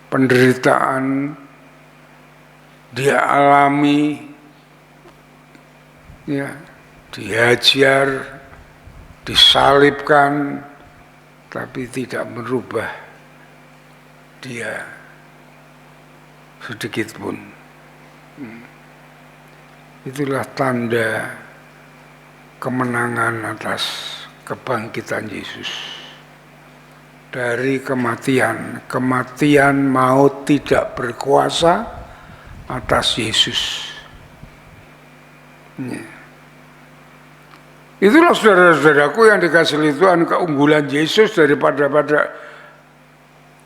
penderitaan dia alami, ya, dihajar, disalibkan, tapi tidak merubah dia sedikit pun. Itulah tanda kemenangan atas kebangkitan Yesus. Dari kematian maut tidak berkuasa atas Yesus. Itulah saudara-saudaraku yang dikasihi Tuhan, keunggulan Yesus daripada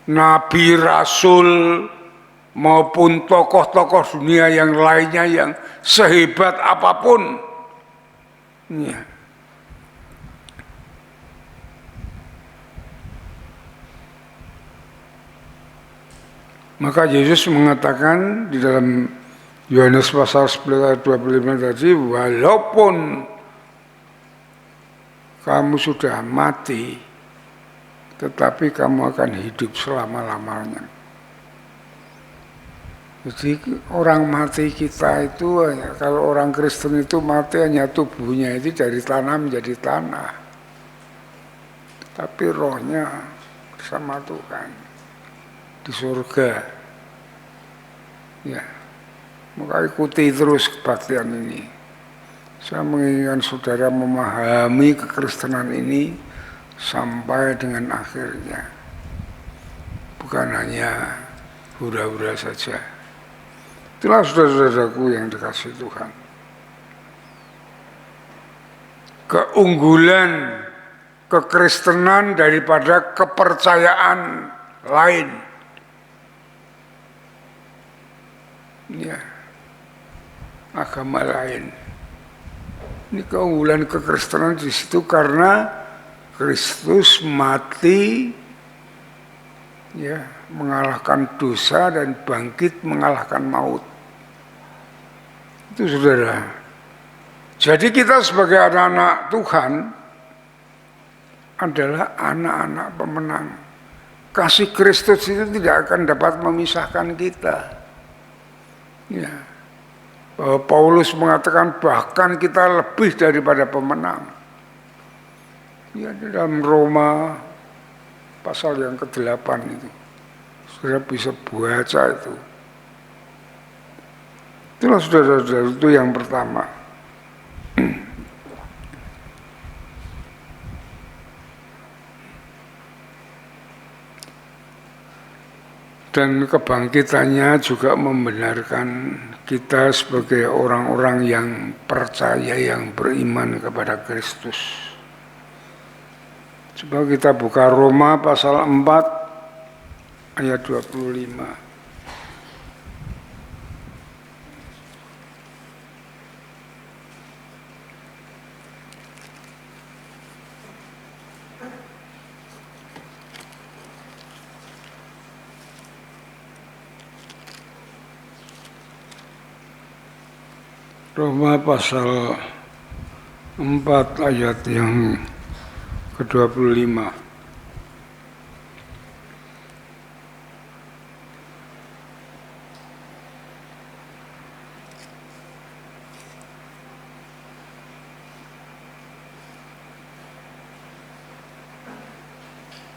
nabi, rasul, maupun tokoh-tokoh dunia yang lainnya yang sehebat apapun. Ya. Maka Yesus mengatakan di dalam Yohanes pasal 10 ayat 25 tadi, walaupun kamu sudah mati, tetapi kamu akan hidup selama-lamanya. Jadi orang mati kita itu, kalau orang Kristen itu mati hanya tubuhnya itu dari tanah menjadi tanah. Tapi rohnya bersama Tuhan di surga. Ya, maka ikuti terus kebaktian ini. Saya menginginkan saudara memahami kekristenan ini sampai dengan akhirnya. Bukan hanya hura-hura saja. Itulah saudara-saudaraku yang dikasihi Tuhan. Keunggulan kekristenan daripada kepercayaan lain. Ya, agama lain. Ini keunggulan kekristenan di situ karena Kristus mati, ya, mengalahkan dosa dan bangkit mengalahkan maut. Itu saudara. Jadi kita sebagai anak-anak Tuhan adalah anak-anak pemenang. Kasih Kristus itu tidak akan dapat memisahkan kita. Ya. Bahwa Paulus mengatakan bahkan kita lebih daripada pemenang. Ya, dalam Roma pasal yang ke-8 itu. Saudara bisa baca itu. Itulah saudara-saudara, itu yang pertama. Dan kebangkitannya juga membenarkan kita sebagai orang-orang yang percaya, yang beriman kepada Kristus. Coba kita buka Roma pasal 4 ayat 25. Roma pasal 4 ayat yang ke-25.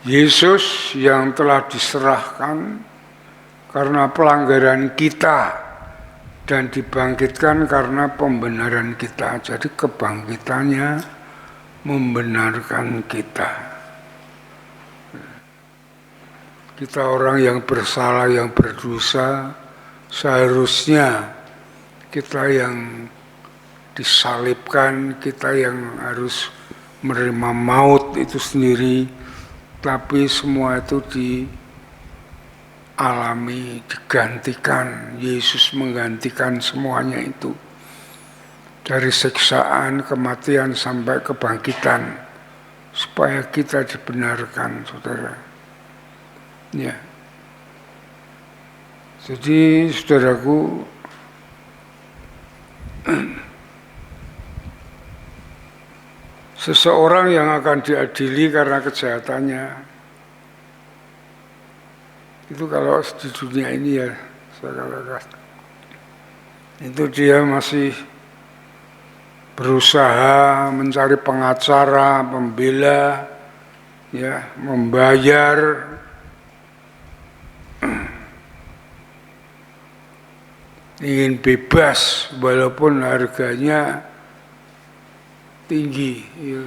Yesus yang telah diserahkan karena pelanggaran kita dan dibangkitkan karena pembenaran kita. Jadi kebangkitannya membenarkan kita. Kita orang yang bersalah, yang berdosa, seharusnya kita yang disalibkan, kita yang harus menerima maut itu sendiri, tapi semua itu alami, digantikan. Yesus menggantikan semuanya itu, dari siksaan, kematian sampai kebangkitan, supaya kita dibenarkan, saudara. Ya. Jadi saudaraku, seseorang yang akan diadili karena kejahatannya, itu kalau di dunia ini ya, saya katakan, itu dia masih berusaha mencari pengacara, pembela, ya, membayar, ingin bebas walaupun harganya tinggi. Ya.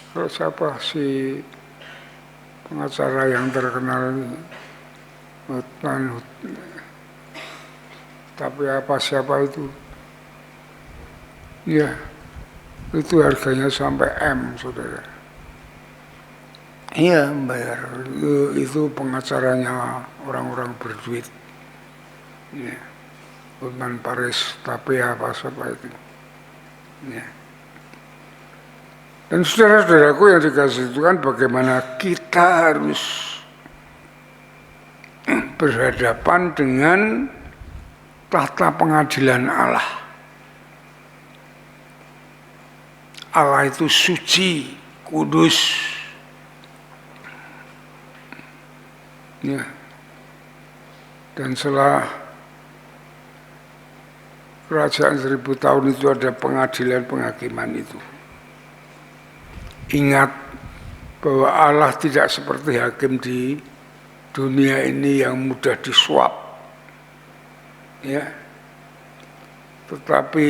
Kalau siapa si pengacara yang terkenal ini? Tapi siapa itu? Ya, itu harganya sampai M, saudara. Iya, bayar. Itu pengacaranya orang-orang berduit. Ya. Hotman Paris, tapi siapa itu? Ya. Dan saudara-saudaraku yang dikasihi Tuhan, bagaimana kita harus berhadapan dengan tahta pengadilan Allah. Allah itu suci, kudus. Ya. Dan setelah kerajaan 1000 tahun itu ada pengadilan penghakiman itu. Ingat bahwa Allah tidak seperti hakim di dunia ini yang mudah disuap, ya. Tetapi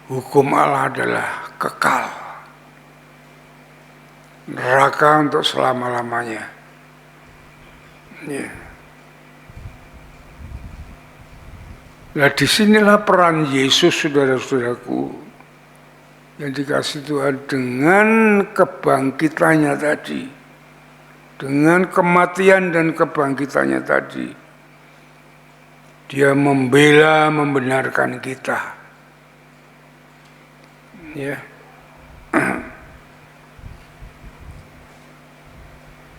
hukum Allah adalah kekal, neraka untuk selama-lamanya. Ya. Nah disinilah peran Yesus, saudara-saudaraku, yang dikasih Tuhan dengan kebangkitannya tadi, dengan kematian dan kebangkitannya tadi. Dia membela, membenarkan kita. Ya.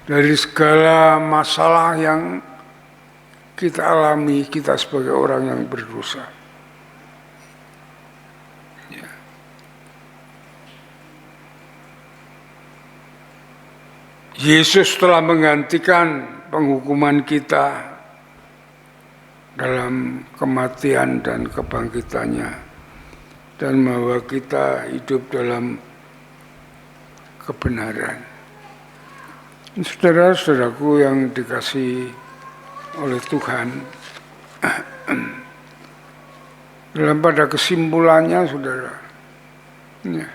Dari segala masalah yang kita alami, kita sebagai orang yang berdosa. Ya. Yesus telah menggantikan penghukuman kita dalam kematian dan kebangkitannya, dan bahwa kita hidup dalam kebenaran. Saudara-saudaraku yang dikasihi oleh Tuhan, dalam pada kesimpulannya, saudara, ya,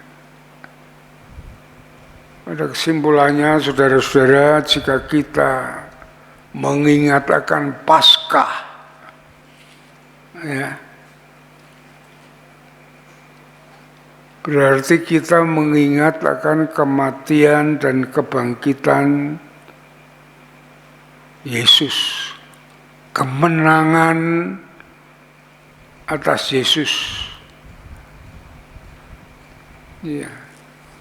pada kesimpulannya, saudara-saudara, jika kita mengingat akan Paskah, ya, berarti kita mengingat akan kematian dan kebangkitan Yesus, kemenangan atas Yesus. Ya.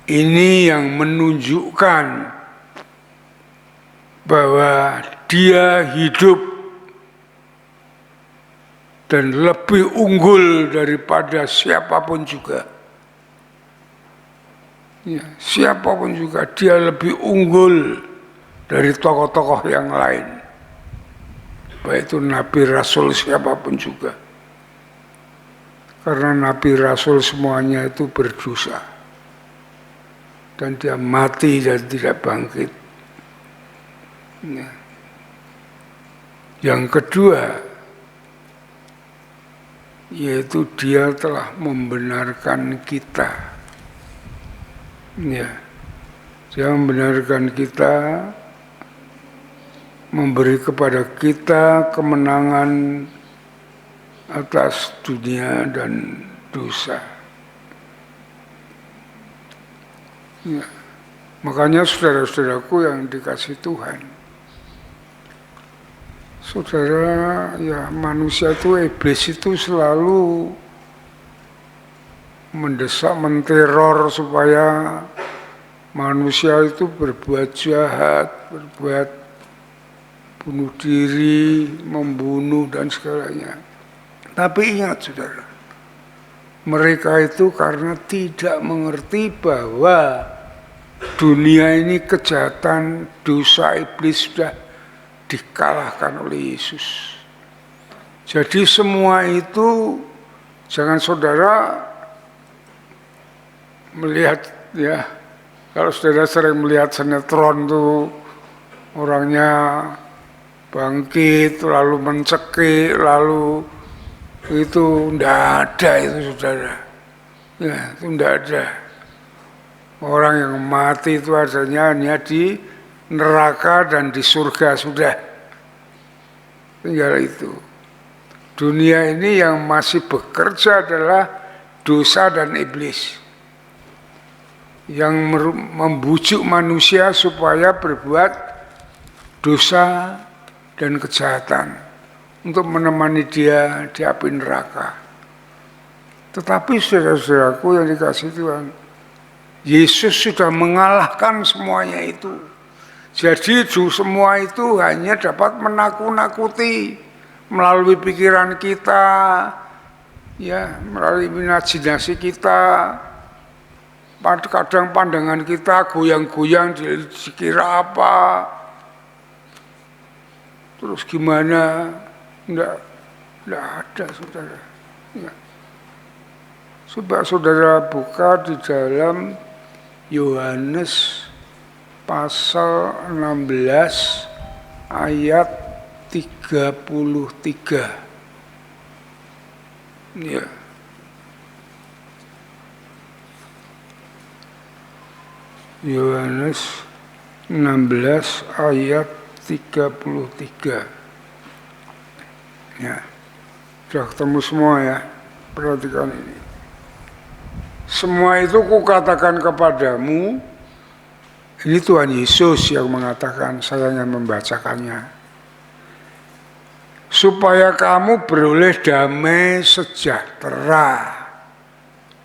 Ini yang menunjukkan bahwa Dia hidup dan lebih unggul daripada siapapun juga. Ya, siapapun juga, Dia lebih unggul dari tokoh-tokoh yang lain, baik itu nabi rasul siapapun juga, karena nabi rasul semuanya itu berdosa dan dia mati dan tidak bangkit. Ya. Yang kedua, yaitu Dia telah membenarkan kita. Ya, Dia membenarkan kita, memberi kepada kita kemenangan atas dunia dan dosa. Ya. Makanya saudara-saudaraku yang dikasihi Tuhan, saudara, ya, manusia itu, iblis itu selalu mendesak, menteror supaya manusia itu berbuat jahat, berbuat bunuh diri, membunuh dan segalanya. Tapi ingat saudara, mereka itu karena tidak mengerti bahwa dunia ini kejahatan, dosa iblis sudah dikalahkan oleh Yesus. Jadi semua itu jangan saudara melihat, ya, kalau saudara sering melihat sinetron tuh orangnya bangkit lalu mencekik lalu itu, ndak ada itu saudara, ya, itu ndak ada. Orang yang mati itu adanya hanya di neraka dan di surga, sudah, tinggal itu. Dunia ini yang masih bekerja adalah dosa dan iblis yang membujuk manusia supaya berbuat dosa dan kejahatan untuk menemani dia di api neraka. Tetapi saudara-saudaraku yang dikasihi Tuhan, Yesus sudah mengalahkan semuanya itu. Jadi semua itu hanya dapat menakut-nakuti melalui pikiran kita, ya, melalui imajinasi kita. Kadang pandangan kita goyang-goyang, dikira apa, terus gimana, enggak ada saudara. Ya. Coba saudara buka di dalam Yohanes pasal 16 ayat 33. Ya. Yohanes 16 ayat 33. Ya. Sudah ketemu semua ya, perhatikan ini. Semua itu kukatakan kepadamu, ini Tuhan Yesus yang mengatakan, saya yang membacakannya. Supaya kamu beroleh damai sejahtera.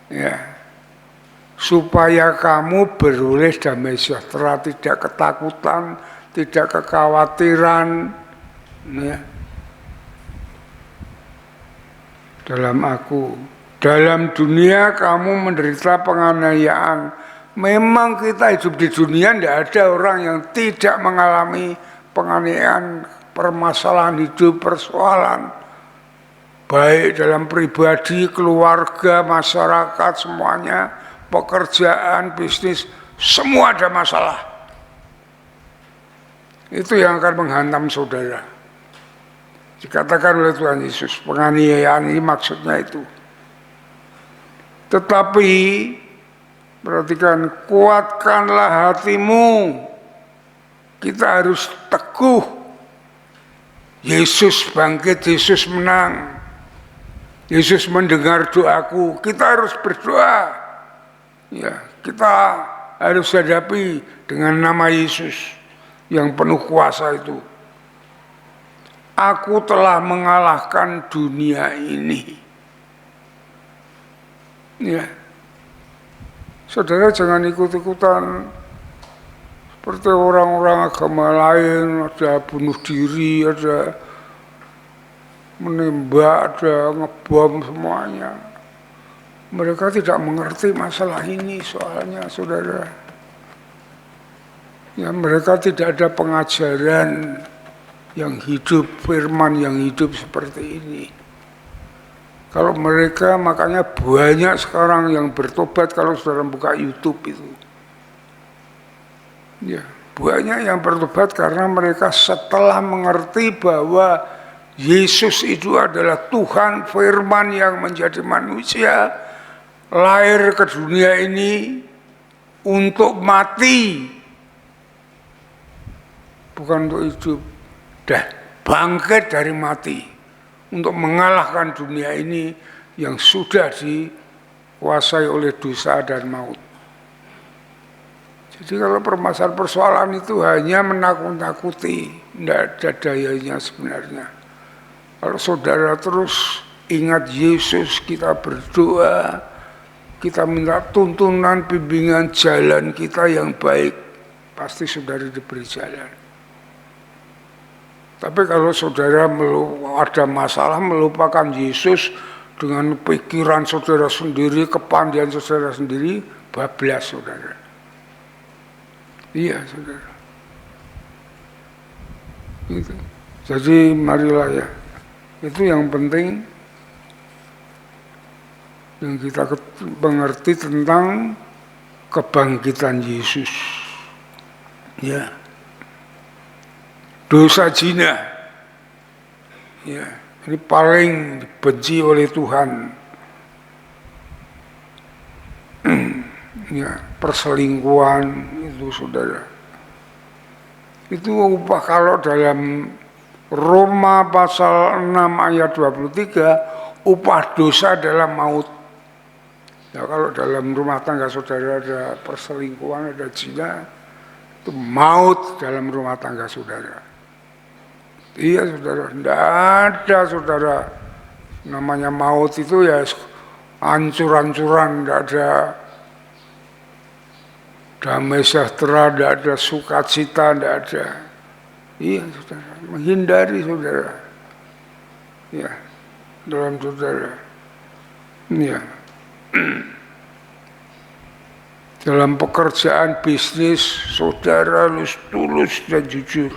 Ya. Supaya kamu beroleh damai sejahtera, tidak ketakutan, tidak kekhawatiran. Ya. Dalam aku, dalam dunia kamu menderita penganiayaan. Memang kita hidup di dunia, tidak ada orang yang tidak mengalami penganiayaan, permasalahan hidup, persoalan. Baik dalam pribadi, keluarga, masyarakat, semuanya, pekerjaan, bisnis, semua ada masalah. Itu yang akan menghantam saudara. Dikatakan oleh Tuhan Yesus, penganiayaan ini maksudnya itu. Tetapi, perhatikan, kuatkanlah hatimu. Kita harus teguh. Yesus bangkit, Yesus menang. Yesus mendengar doaku, kita harus berdoa. Ya, kita harus hadapi dengan nama Yesus yang penuh kuasa itu. Aku telah mengalahkan dunia ini. Ya. Saudara jangan ikut-ikutan seperti orang-orang agama lain, ada bunuh diri, ada menembak, ada ngebom semuanya. Mereka tidak mengerti masalah ini soalnya, saudara. Ya, mereka tidak ada pengajaran yang hidup, firman yang hidup seperti ini. Kalau mereka, makanya banyak sekarang yang bertobat kalau saudara buka YouTube itu. Ya, banyak yang bertobat karena mereka setelah mengerti bahwa Yesus itu adalah Tuhan firman yang menjadi manusia, lahir ke dunia ini untuk mati, bukan untuk hidup. Dah bangkit dari mati untuk mengalahkan dunia ini yang sudah dikuasai oleh dosa dan maut. Jadi kalau persoalan itu hanya menakut-nakuti, tidak ada dayanya sebenarnya. Kalau saudara terus ingat Yesus, kita berdoa, kita minta tuntunan, bimbingan jalan kita yang baik, pasti saudara diberi jalan. Tapi kalau saudara ada masalah melupakan Yesus dengan pikiran saudara sendiri, kepandaian saudara sendiri, bablas saudara. Iya saudara. Gitu. Jadi marilah ya, itu yang penting yang kita mengerti tentang kebangkitan Yesus. Ya. Dosa zina, ya, ini paling dibenci oleh Tuhan. Ya, perselingkuhan itu saudara. Itu upah kalau dalam Roma pasal 6 ayat 23, upah dosa adalah maut. Ya, kalau dalam rumah tangga saudara ada perselingkuhan, ada zina, itu maut dalam rumah tangga saudara. Iya saudara, tidak ada saudara namanya maut itu ya hancur-hancuran, tidak ada damai sejahtera, tidak ada sukacita, tidak ada. Iya saudara, menghindari saudara. Ya, dalam saudara. Ya. Dalam pekerjaan bisnis saudara harus tulus dan jujur.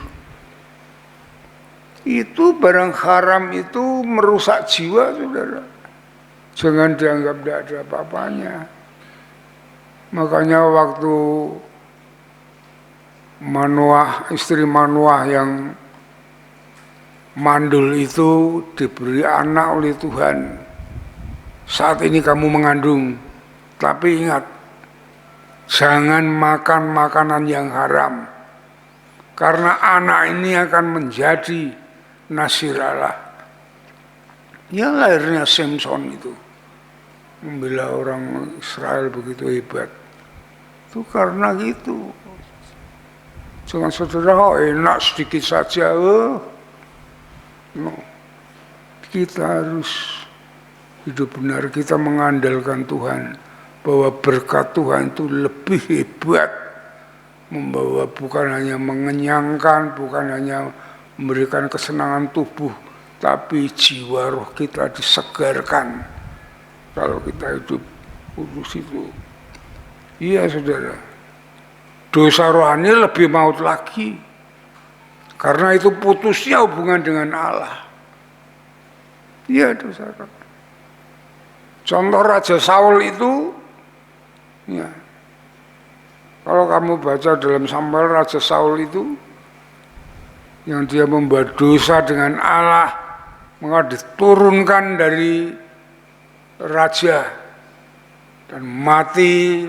Itu barang haram itu merusak jiwa saudara. Jangan dianggap tidak ada apa-apanya. Makanya waktu Manoah, istri Manoah yang mandul itu diberi anak oleh Tuhan. Saat ini kamu mengandung, tapi ingat, jangan makan makanan yang haram. Karena anak ini akan menjadi Nasir Allah. Ya lahirnya Samson itu, membela orang Israel begitu hebat. Itu karena gitu. Jangan saudara enak sedikit saja. No. Kita harus hidup benar, kita mengandalkan Tuhan, bahwa berkat Tuhan itu lebih hebat, membawa bukan hanya mengenyangkan, bukan hanya memberikan kesenangan tubuh, tapi jiwa roh kita disegarkan kalau kita hidup kudus itu. Iya saudara, dosa rohani lebih maut lagi, karena itu putusnya hubungan dengan Allah. Iya dosa rohani. Contoh Raja Saul itu, ya, kalau kamu baca dalam Samuel, Raja Saul itu yang dia membuat dosa dengan Allah, maka diturunkan dari raja dan mati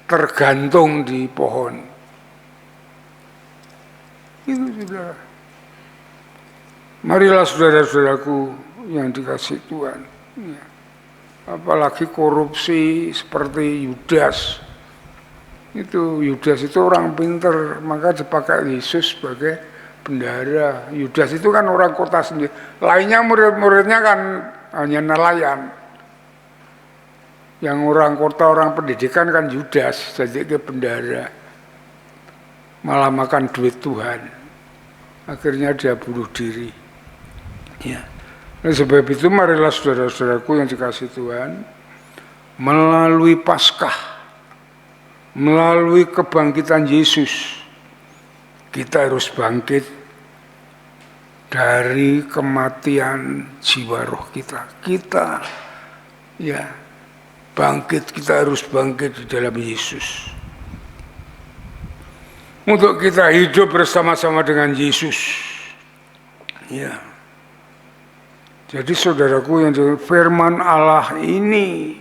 tergantung di pohon. Itu saudara. Marilah saudara-saudaraku yang dikasihi Tuhan, ya. Apalagi korupsi seperti Yudas. Yudas itu orang pinter, maka dipakai Yesus sebagai bendahara. Yudas itu kan orang kota sendiri. Lainnya murid-muridnya kan hanya nelayan. Yang orang kota, orang pendidikan kan Yudas, jadi ke bendahara. Malah makan duit Tuhan. Akhirnya dia bunuh diri. Ya. Oleh sebab itu marilah saudara-saudaraku yang dikasihi Tuhan, melalui Paskah, melalui kebangkitan Yesus, kita harus bangkit dari kematian jiwa roh kita. Kita ya bangkit, kita harus bangkit di dalam Yesus. Untuk kita hidup bersama-sama dengan Yesus. Ya. Jadi saudaraku yang firman Allah ini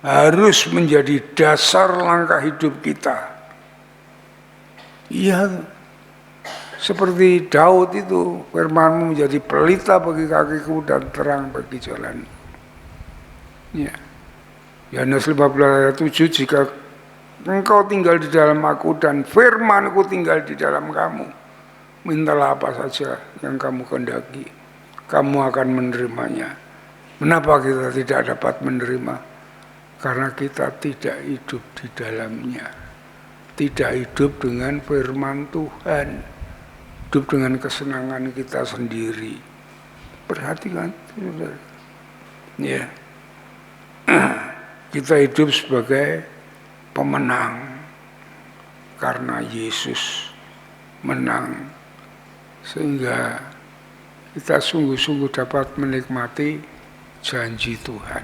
harus menjadi dasar langkah hidup kita. Iya, seperti Daud itu, firman-Mu menjadi pelita bagi kakiku dan terang bagi jalan. Ya. Yohanes 15 ayat 7, jika engkau tinggal di dalam aku dan firman-Ku tinggal di dalam kamu, mintalah apa saja yang kamu kehendaki, kamu akan menerimanya. Mengapa kita tidak dapat menerima? Karena kita tidak hidup di dalamnya. Tidak hidup dengan firman Tuhan. Hidup dengan kesenangan kita sendiri. Perhatikan, saudara. Ya. Kita hidup sebagai pemenang. Karena Yesus menang. Sehingga kita sungguh-sungguh dapat menikmati janji Tuhan.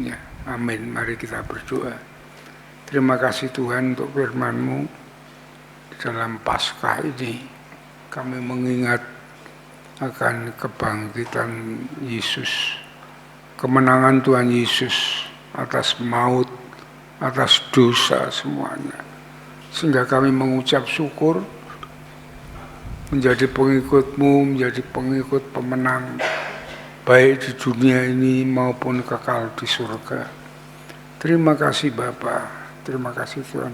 Ya, amin. Mari kita berdoa. Terima kasih Tuhan untuk firman-Mu. Di dalam Paskah ini kami mengingat akan kebangkitan Yesus, kemenangan Tuhan Yesus atas maut, atas dosa semuanya. Sehingga kami mengucap syukur, menjadi pengikut-Mu, menjadi pengikut pemenang, baik di dunia ini maupun kekal di surga. Terima kasih Bapa, terima kasih Tuhan.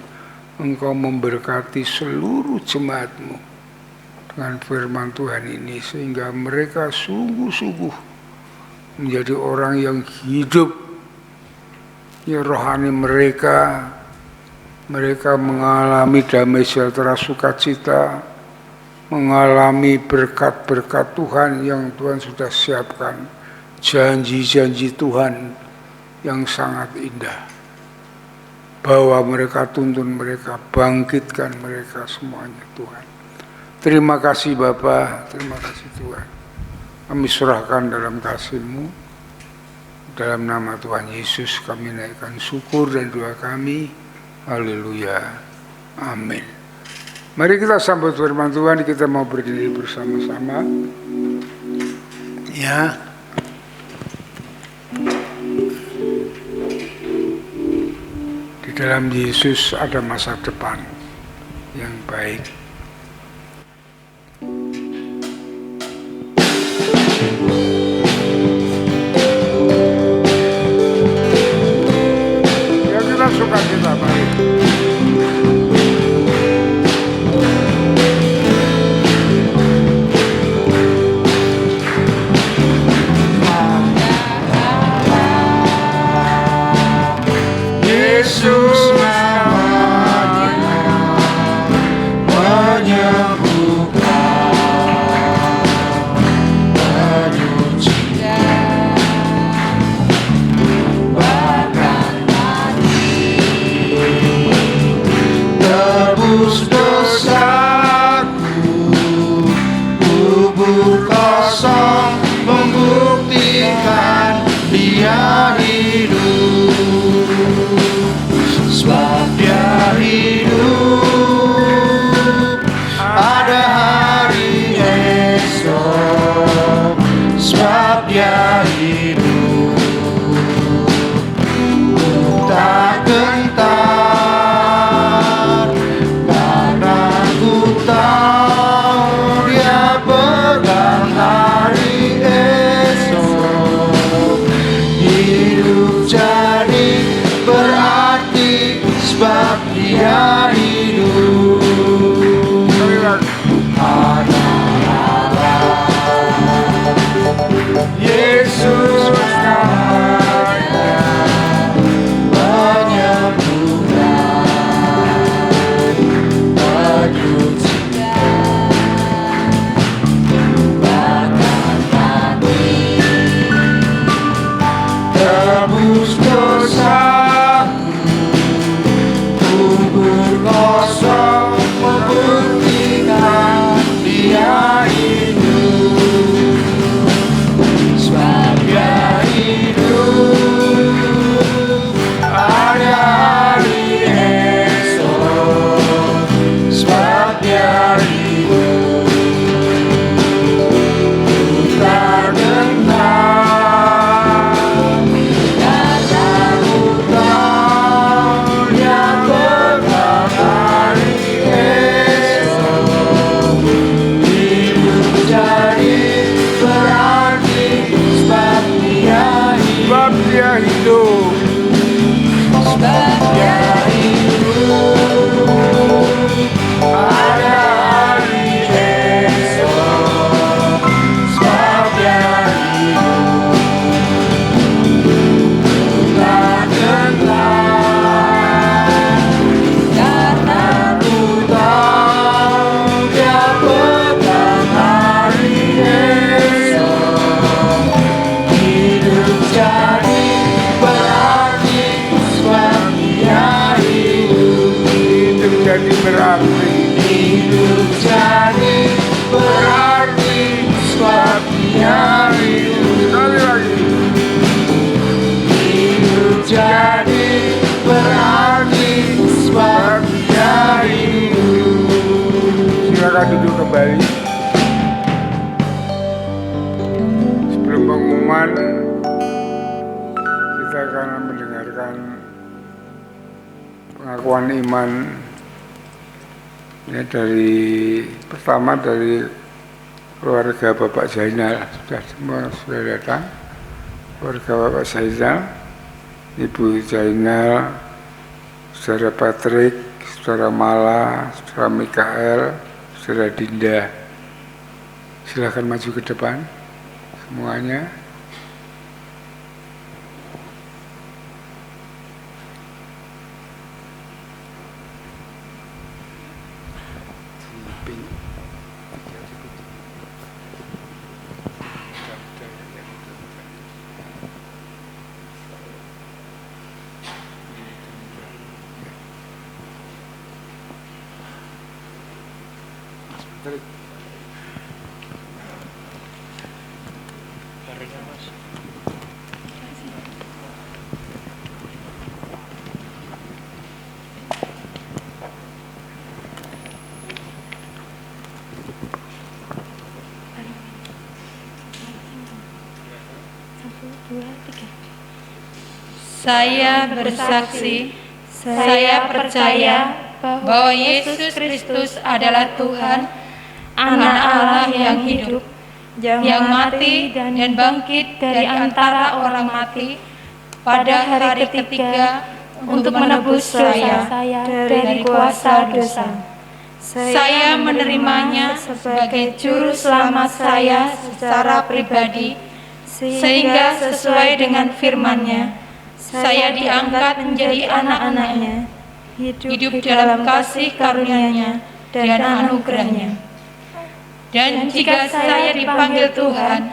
Engkau memberkati seluruh jemaat-Mu dengan firman Tuhan ini, sehingga mereka sungguh-sungguh menjadi orang yang hidup. Ya, rohani mereka mengalami damai sejahtera sukacita, mengalami berkat-berkat Tuhan yang Tuhan sudah siapkan, janji-janji Tuhan yang sangat indah, bawa mereka, tuntun mereka, bangkitkan mereka semuanya Tuhan. Terima kasih Bapa, terima kasih Tuhan. Kami serahkan dalam kasih-Mu, dalam nama Tuhan Yesus kami naikkan syukur dan doa kami. Haleluya, amin. Mari kita sambut firman Tuhan, kita mau berdiri bersama-sama. Ya. Di dalam Yesus ada masa depan yang baik. tebus dosaku. Kubur kosong membuktikan Dia hidup. Sebab Dia hidup, ada hari esok. Sebab Dia hidup, ku tak gentar, karena ku tahu Dia pegang hari esok. Hidup jadi berarti sebab Dia hidup. Ada Allah, Yesus namanya, menyembuhkan, menyucikan, bahkan mati, tebus dosaku. Kubur kosong membuktikan Dia hidup. Sebab Dia hidup, ada hari esok. Sebab Dia hidup, ku tak gentar, karena ku tahu Dia pegang hari esok. Hidup jadi berarti sebab Dia hidup. Sebab Dia hidup. Sebab Dia hidup, ada hari esok. Sebab Dia hidup, ku tak gentar, karena ku tahu Dia pegang hari esok. Hidup jadi berarti sebab Dia hidup. Hidup jadi berarti. Hidup jadi berarti sebab Dia hidup. Sekali lagi. Hidup jadi berarti sebab Dia hidup. Silakan duduk kembali. Sebelum pengumuman, kita akan mendengarkan pengakuan iman. Ya, pertama dari keluarga Bapak Zainal. Semua sudah datang. Keluarga Bapak Zainal, Ibu Zainal, Saudara Patrick, Saudara Mala, Saudara Mikael, Saudara Dinda. Silakan maju ke depan semuanya. Saya bersaksi, saya percaya bahwa Yesus Kristus adalah Tuhan, Anak Allah yang hidup, yang mati dan bangkit dari antara orang mati pada hari ketiga untuk menebus saya dari kuasa dosa. Saya menerimanya sebagai juru selamat saya secara pribadi, sehingga sesuai dengan firman-Nya, saya diangkat menjadi anak-anak-Nya, hidup dalam kasih karunia-Nya dan anugerah-Nya. Dan jika saya dipanggil Tuhan,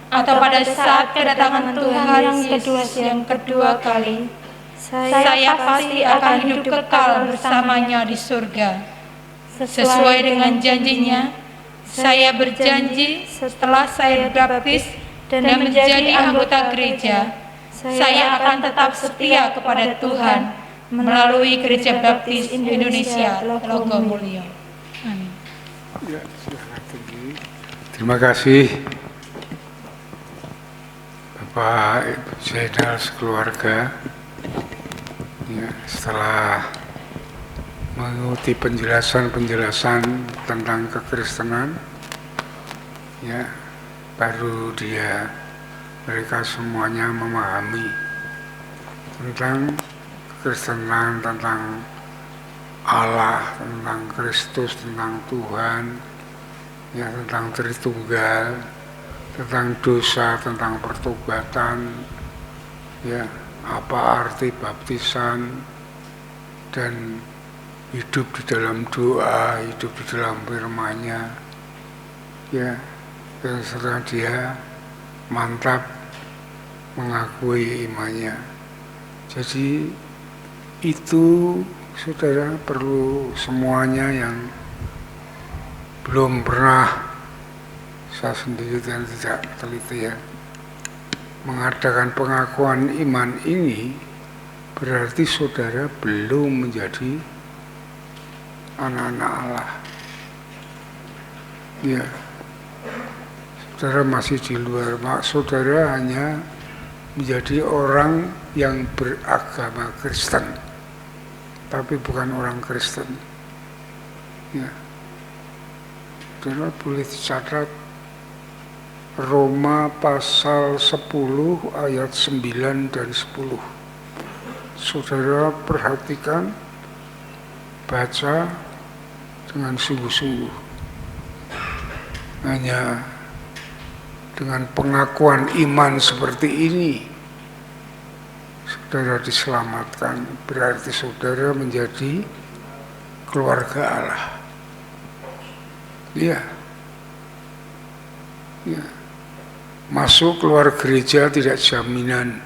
atau pada saat kedatangan Tuhan Yesus yang kedua kali, saya pasti akan hidup kekal bersamanya di surga. sesuai dengan janjinya, saya berjanji setelah saya baptis dan menjadi anggota gereja, saya akan tetap setia kepada Tuhan melalui Gereja Baptis Indonesia Logomulyo. Amin. Ya, silakan tinggi. Terima kasih Bapak Ibu Zainal sekeluarga. Ya, setelah mengikuti penjelasan tentang kekristenan, ya, baru mereka semuanya memahami tentang kekristenan, tentang Allah, tentang Kristus, tentang Tuhan, ya, tentang Tritunggal, tentang dosa, tentang pertobatan, ya, apa arti baptisan, dan hidup di dalam doa, hidup di dalam firman-Nya, ya, dan setelah dia mantap mengakui imannya. Jadi itu saudara perlu semuanya yang belum pernah, saya sendiri dan tidak teliti ya, mengadakan pengakuan iman ini, berarti saudara belum menjadi anak-anak Allah. Ya, saudara masih di luar, saudara hanya menjadi orang yang beragama Kristen, tapi bukan orang Kristen. Ya, saudara boleh dicatat Roma pasal 10 ayat 9 dan 10. Saudara perhatikan, baca dengan sungguh-sungguh. Hanya dengan pengakuan iman seperti ini saudara diselamatkan, berarti saudara menjadi keluarga Allah. Iya. Ya. Masuk keluar gereja tidak jaminan.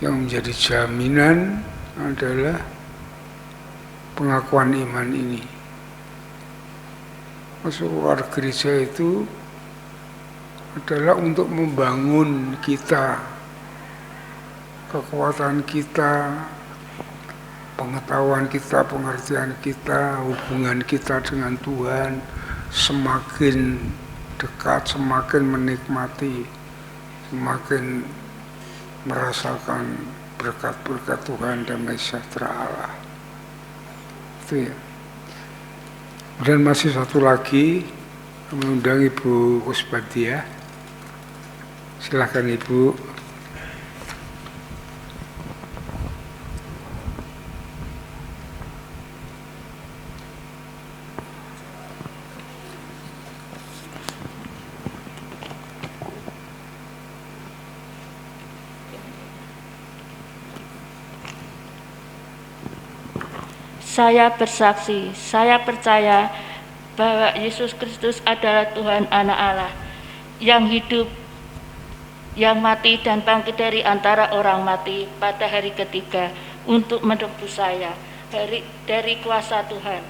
Yang menjadi jaminan adalah pengakuan iman ini. Masuk keluar gereja itu adalah untuk membangun kita, kekuatan kita, pengetahuan kita, pengertian kita, hubungan kita dengan Tuhan semakin dekat, semakin menikmati, semakin merasakan berkat-berkat Tuhan dan sejahtera Allah. Itu ya. Dan masih satu lagi, mengundang Ibu Kusbadia. Silakan Ibu. Saya bersaksi, saya percaya bahwa Yesus Kristus adalah Tuhan Anak Allah yang hidup, yang mati dan bangkit dari antara orang mati pada hari ketiga untuk menebus saya dari kuasa Tuhan,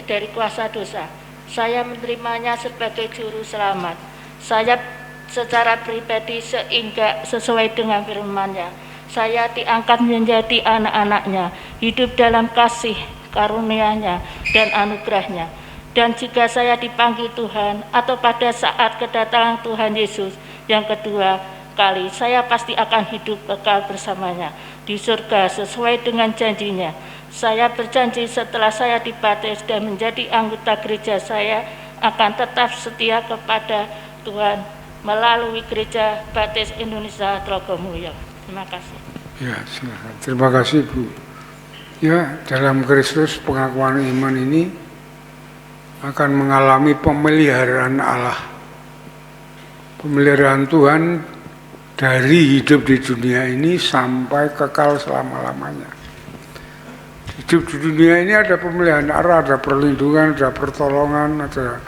dari kuasa dosa. Saya menerimanya sebagai juru selamat. Saya secara pribadi sehingga sesuai dengan firman-Nya, saya diangkat menjadi anak-anak-Nya, hidup dalam kasih karunia-Nya dan anugerah-Nya. Dan jika saya dipanggil Tuhan atau pada saat kedatangan Tuhan Yesus yang kedua kali, saya pasti akan hidup kekal bersamanya di surga sesuai dengan janjinya. Saya berjanji setelah saya dibaptis dan menjadi anggota gereja, saya akan tetap setia kepada Tuhan melalui Gereja Baptis Indonesia Logomulyo. Terima kasih. Ya, silakan. Terima kasih Bu. Ya, dalam Kristus pengakuan iman ini akan mengalami pemeliharaan Allah, pemeliharaan Tuhan dari hidup di dunia ini sampai kekal selama-lamanya. Hidup di dunia ini ada pemeliharaan Allah, ada perlindungan, ada pertolongan, ada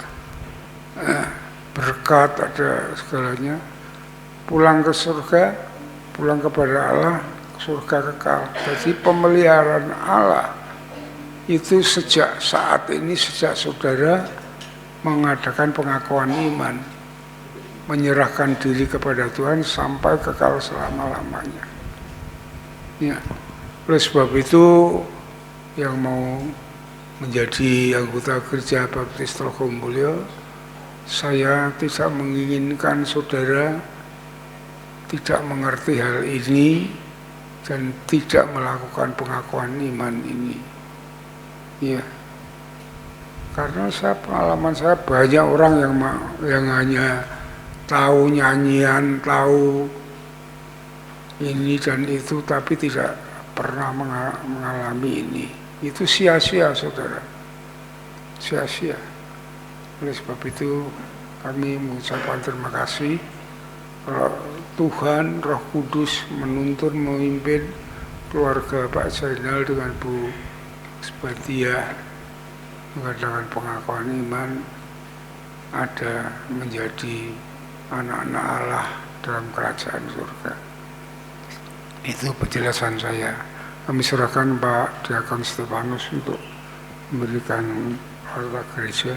berkat, ada segalanya. Pulang ke surga, pulang kepada Allah, surga kekal. Jadi pemeliharaan Allah itu sejak saat ini, sejak saudara mengadakan pengakuan iman, menyerahkan diri kepada Tuhan sampai kekal selama-lamanya. Ya, oleh sebab itu yang mau menjadi anggota Gereja Baptis Trogomulyo, saya tidak menginginkan saudara tidak mengerti hal ini dan tidak melakukan pengakuan iman ini. Ya, karena pengalaman saya banyak orang yang hanya tahu nyanyian, tahu ini dan itu, tapi tidak pernah mengalami ini. Itu sia-sia, saudara, sia-sia. Oleh sebab itu kami mengucapkan terima kasih kalau Tuhan Roh Kudus menuntun, memimpin keluarga Pak Zainal dengan Bu Sebatia mengadakan pengakuan iman, ada menjadi anak-anak Allah dalam kerajaan surga. Itu penjelasan saya. Kami serahkan Pak Diakon Stefanus untuk memberikan harta gereja.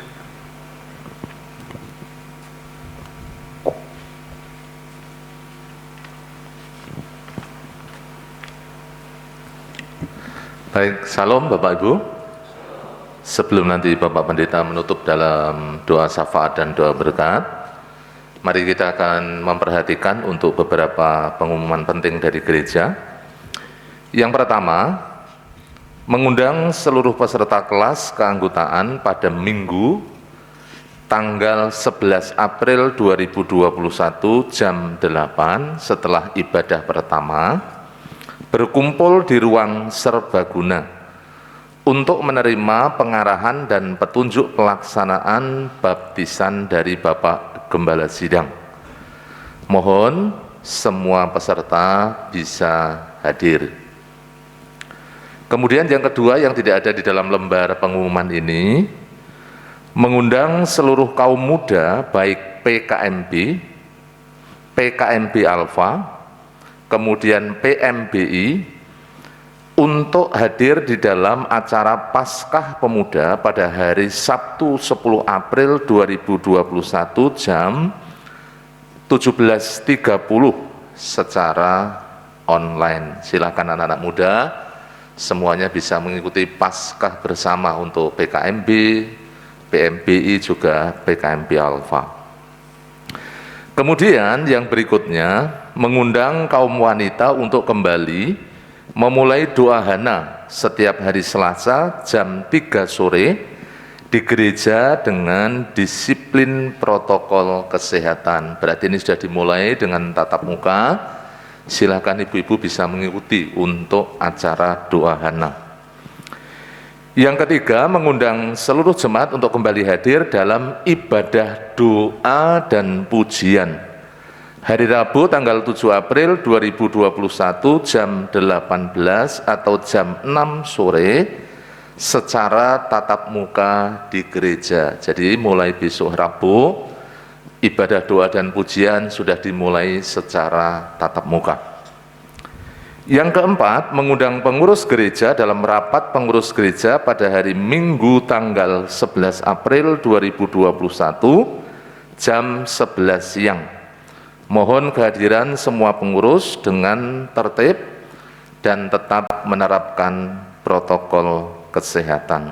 Baik, salam Bapak Ibu. Sebelum nanti Bapak Pendeta menutup dalam doa syafaat dan doa berkat, mari kita akan memperhatikan untuk beberapa pengumuman penting dari gereja. Yang pertama, mengundang seluruh peserta kelas keanggotaan pada Minggu tanggal 11 April 2021 jam 8 setelah ibadah pertama, berkumpul di ruang serbaguna untuk menerima pengarahan dan petunjuk pelaksanaan baptisan dari Bapak Gembala Sidang. Mohon semua peserta bisa hadir. Kemudian yang kedua yang tidak ada di dalam lembar pengumuman ini, mengundang seluruh kaum muda baik PKMB, PKMB Alpha, kemudian PMBI untuk hadir di dalam acara Paskah Pemuda pada hari Sabtu 10 April 2021 jam 17.30 secara online. Silakan anak-anak muda semuanya bisa mengikuti Paskah bersama untuk PKMB, PMBI juga PKMB Alpha. Kemudian yang berikutnya, mengundang kaum wanita untuk kembali memulai doa hana setiap hari Selasa jam 3 sore di gereja dengan disiplin protokol kesehatan. Berarti ini sudah dimulai dengan tatap muka. Silakan ibu-ibu bisa mengikuti untuk acara doa hana. Yang ketiga, mengundang seluruh jemaat untuk kembali hadir dalam ibadah doa dan pujian hari Rabu tanggal 7 April 2021 jam 18 atau jam 6 sore secara tatap muka di gereja. Jadi mulai besok Rabu ibadah doa dan pujian sudah dimulai secara tatap muka. Yang keempat, mengundang pengurus gereja dalam rapat pengurus gereja pada hari Minggu tanggal 11 April 2021 jam 11 siang. Mohon kehadiran semua pengurus dengan tertib dan tetap menerapkan protokol kesehatan.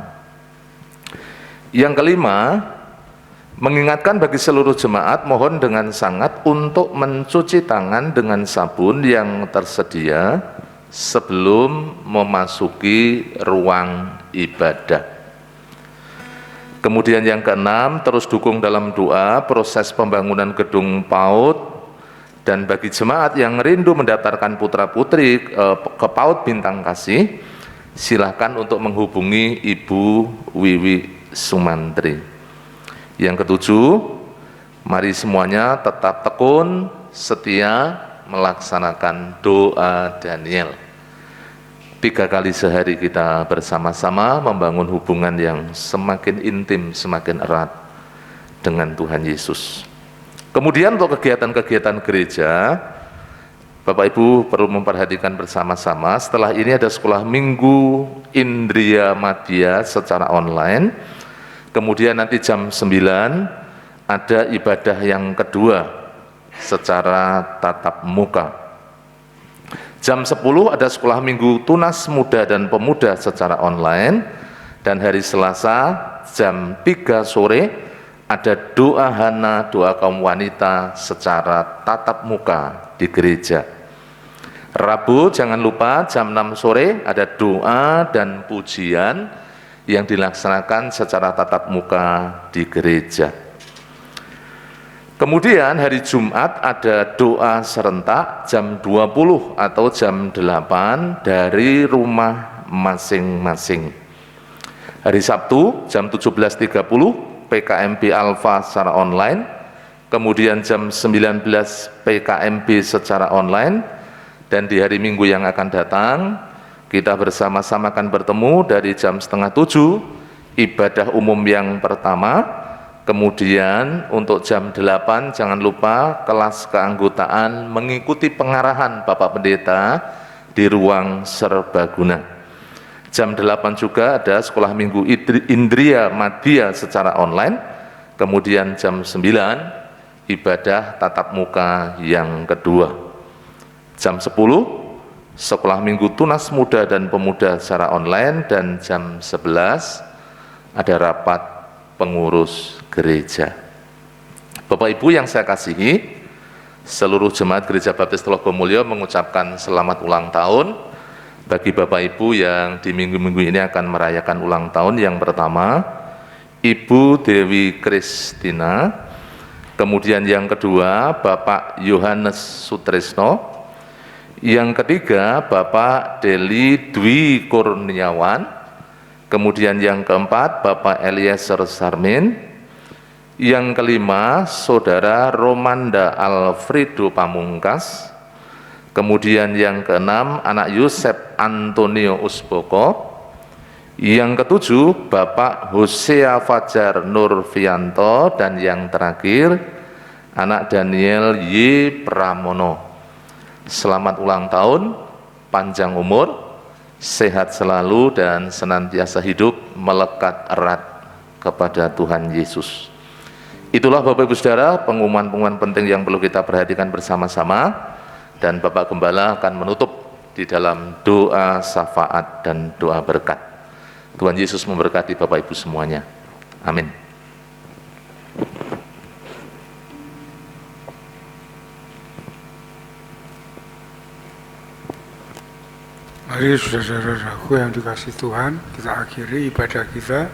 Yang kelima, mengingatkan bagi seluruh jemaat mohon dengan sangat untuk mencuci tangan dengan sabun yang tersedia sebelum memasuki ruang ibadah. Kemudian yang keenam, terus dukung dalam doa proses pembangunan gedung PAUD, dan bagi jemaat yang rindu mendaftarkan putra-putri ke PAUD Bintang Kasih, silakan untuk menghubungi Ibu Wiwi Sumantri. Yang ketujuh, mari semuanya tetap tekun, setia melaksanakan doa Daniel. 3 kali sehari kita bersama-sama membangun hubungan yang semakin intim, semakin erat dengan Tuhan Yesus. Kemudian untuk kegiatan-kegiatan gereja, Bapak Ibu perlu memperhatikan bersama-sama, setelah ini ada sekolah minggu Indria Madya secara online. Kemudian nanti jam 9 ada ibadah yang kedua secara tatap muka. Jam 10 ada sekolah minggu Tunas Muda dan Pemuda secara online. Dan hari Selasa jam 3 sore ada doa hana, doa kaum wanita secara tatap muka di gereja. Rabu jangan lupa jam 6 sore ada doa dan pujian yang dilaksanakan secara tatap muka di gereja. Kemudian hari Jumat ada doa serentak jam 20 atau jam 8 dari rumah masing-masing. Hari Sabtu jam 17.30 PKMB Alfa secara online, kemudian jam 19 PKMB secara online, dan di hari Minggu yang akan datang kita bersama-sama akan bertemu dari jam 6:30 ibadah umum yang pertama, kemudian untuk jam 8 jangan lupa kelas keanggotaan mengikuti pengarahan Bapak Pendeta di ruang serbaguna. Jam 8 juga ada sekolah minggu Indria Madya secara online, kemudian jam 9 ibadah tatap muka yang kedua. Jam 10 sekolah minggu Tunas Muda dan Pemuda secara online, dan jam 11 ada rapat pengurus gereja. Bapak Ibu yang saya kasihi, seluruh jemaat Gereja Baptis Telogomulyo mengucapkan selamat ulang tahun bagi Bapak Ibu yang di minggu-minggu ini akan merayakan ulang tahun. Yang pertama, Ibu Dewi Kristina, kemudian yang kedua Bapak Yohanes Sutrisno, yang ketiga Bapak Deli Dwi Kurniawan, kemudian yang keempat Bapak Eliezer Sarmin, yang kelima Saudara Romanda Alfredo Pamungkas, kemudian yang keenam anak Yosef Antonio Usboko, yang ketujuh Bapak Hosea Fajar Nurfianto, dan yang terakhir anak Daniel Y. Pramono. Selamat ulang tahun, panjang umur, sehat selalu, dan senantiasa hidup melekat erat kepada Tuhan Yesus. Itulah Bapak Ibu Saudara pengumuman-pengumuman penting yang perlu kita perhatikan bersama-sama. Dan Bapak Gembala akan menutup di dalam doa syafaat dan doa berkat. Tuhan Yesus memberkati Bapak Ibu semuanya. Amin. Mari saudara-saudaraku yang dikasih Tuhan, kita akhiri ibadah kita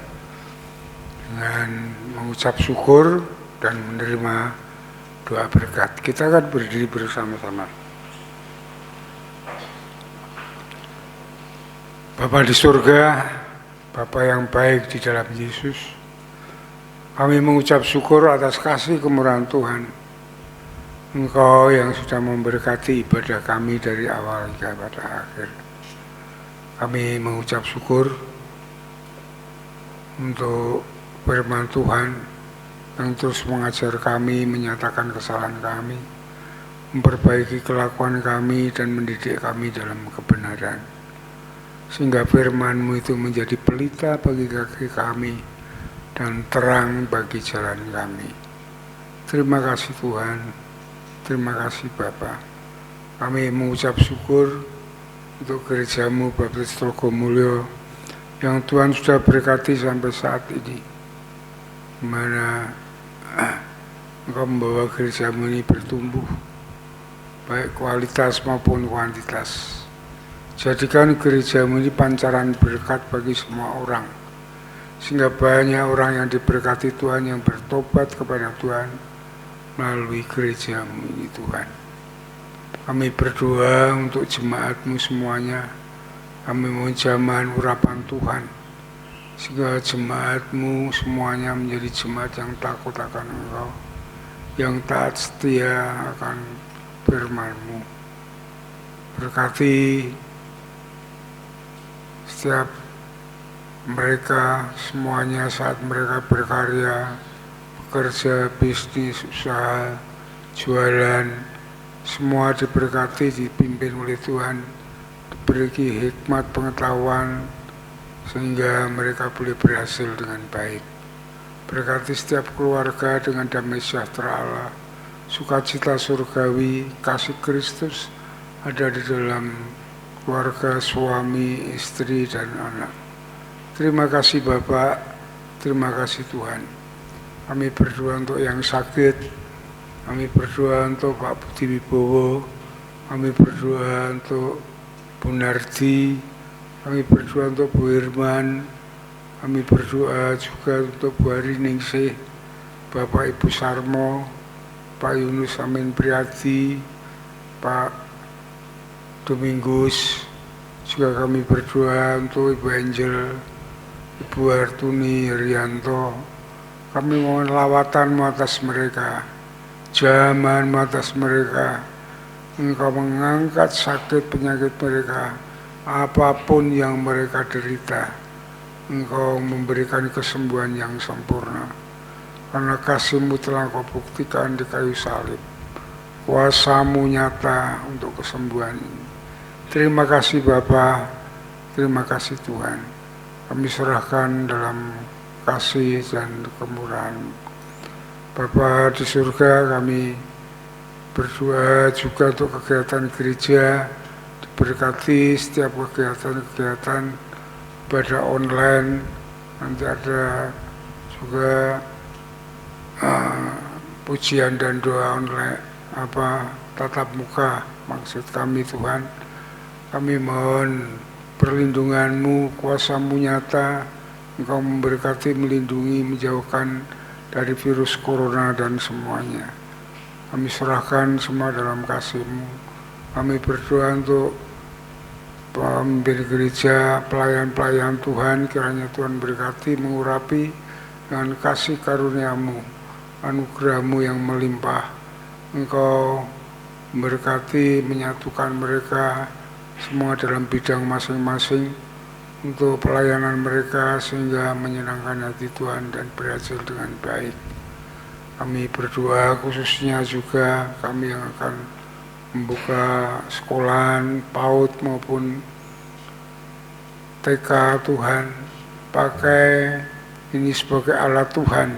dengan mengucap syukur dan menerima doa berkat. Kita akan berdiri bersama-sama. Bapa di surga, Bapa yang baik di dalam Yesus, kami mengucap syukur atas kasih kemurahan Tuhan. Engkau yang sudah memberkati ibadah kami dari awal hingga pada akhir. Kami mengucap syukur untuk firman Tuhan yang terus mengajar kami, menyatakan kesalahan kami, memperbaiki kelakuan kami, dan mendidik kami dalam kebenaran. Sehingga firman-Mu itu menjadi pelita bagi kaki kami dan terang bagi jalan kami. Terima kasih Tuhan, terima kasih Bapa. Kami mengucap syukur untuk gereja-Mu Baptis Telogomulyo yang Tuhan sudah berkati sampai saat ini, di mana Engkau membawa gereja-Mu ini bertumbuh, baik kualitas maupun kuantitas. Jadikan gereja-Mu ini pancaran berkat bagi semua orang, sehingga banyak orang yang diberkati Tuhan, yang bertobat kepada Tuhan melalui gereja-Mu ini Tuhan. Kami berdoa untuk jemaat-Mu semuanya. Kami mohon jamahan urapan Tuhan, sehingga jemaat-Mu semuanya menjadi jemaat yang takut akan Engkau, yang taat setia akan firman-Mu. Berkati setiap mereka semuanya saat mereka berkarya, bekerja, bisnis, usaha, jualan, semua diberkati, dipimpin oleh Tuhan, diberi hikmat pengetahuan sehingga mereka boleh berhasil dengan baik. Berkati setiap keluarga dengan damai sejahtera Allah, sukacita surgawi, kasih Kristus ada di dalam keluarga, suami, istri, dan anak. Terima kasih Bapak, terima kasih Tuhan. Kami berdoa untuk yang sakit, kami berdoa untuk Pak Budi Wibowo, kami berdoa untuk Bu Nardi, kami berdoa untuk Bu Irman, kami berdoa juga untuk Bu Hari Ningsih, Bapak Ibu Sarmo, Pak Yunus Amin Priyadi, Pak Domingus, juga kami berdoa untuk Ibu Angel, Ibu Hartuni Rianto. Kami mohon lawatan atas mereka, jaman atas mereka. Engkau mengangkat sakit penyakit mereka, apapun yang mereka derita. Engkau memberikan kesembuhan yang sempurna. Karena kasih-Mu telah Kau buktikan di kayu salib. Kuasa-Mu nyata untuk kesembuhan ini. Terima kasih Bapa, terima kasih Tuhan. Kami serahkan dalam kasih dan kemurahan. Bapa di surga, kami berdoa juga untuk kegiatan gereja, diberkati setiap kegiatan-kegiatan ibadah online. Nanti ada juga pujian dan doa online, tatap muka. Maksud kami Tuhan, kami mohon perlindungan-Mu, kuasa-Mu nyata. Engkau memberkati, melindungi, menjauhkan dari virus corona dan semuanya. Kami serahkan semua dalam kasih-Mu. Kami berdoa untuk pemimpin gereja, pelayan-pelayan Tuhan, kiranya Tuhan berkati, mengurapi dengan kasih karunia-Mu, anugerah-Mu yang melimpah. Engkau memberkati, menyatukan mereka semua dalam bidang masing-masing untuk pelayanan mereka sehingga menyenangkan hati Tuhan dan berhasil dengan baik. Kami berdoa khususnya juga kami yang akan membuka sekolahan PAUD maupun TK. Tuhan, pakai ini sebagai alat Tuhan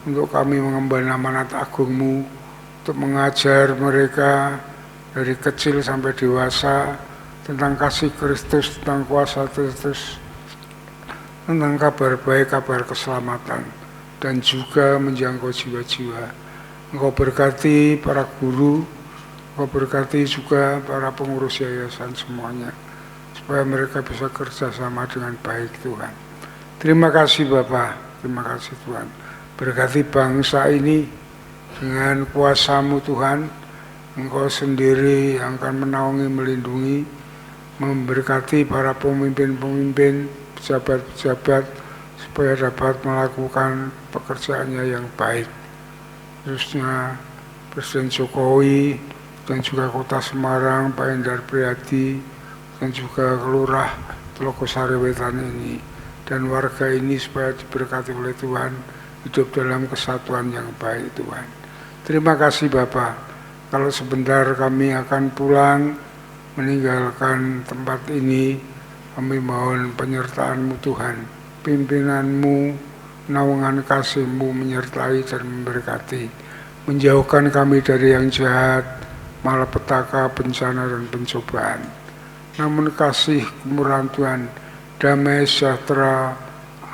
untuk kami mengemban amanat agung-Mu, untuk mengajar mereka dari kecil sampai dewasa tentang kasih Kristus, tentang kuasa Kristus, tentang kabar baik, kabar keselamatan, dan juga menjangkau jiwa-jiwa. Engkau berkati para guru, Engkau berkati juga para pengurus yayasan semuanya, supaya mereka bisa kerjasama dengan baik Tuhan. Terima kasih Bapa, terima kasih Tuhan. Berkati bangsa ini dengan kuasa-Mu Tuhan. Engkau sendiri yang akan menaungi, melindungi, memberkati para pemimpin-pemimpin, pejabat-pejabat, supaya dapat melakukan pekerjaannya yang baik. Khususnya Presiden Jokowi dan juga Kota Semarang, Pak Endar Priyadi, dan juga Kelurah Telogosari Wetan ini, dan warga ini supaya diberkati oleh Tuhan, hidup dalam kesatuan yang baik Tuhan. Terima kasih Bapak. Kalau sebentar kami akan pulang meninggalkan tempat ini, kami mohon penyertaan-Mu Tuhan, pimpinan-Mu, naungan kasih-Mu menyertai dan memberkati, menjauhkan kami dari yang jahat, malapetaka, bencana dan pencobaan. Namun kasih kemurahan Tuhan, damai sejahtera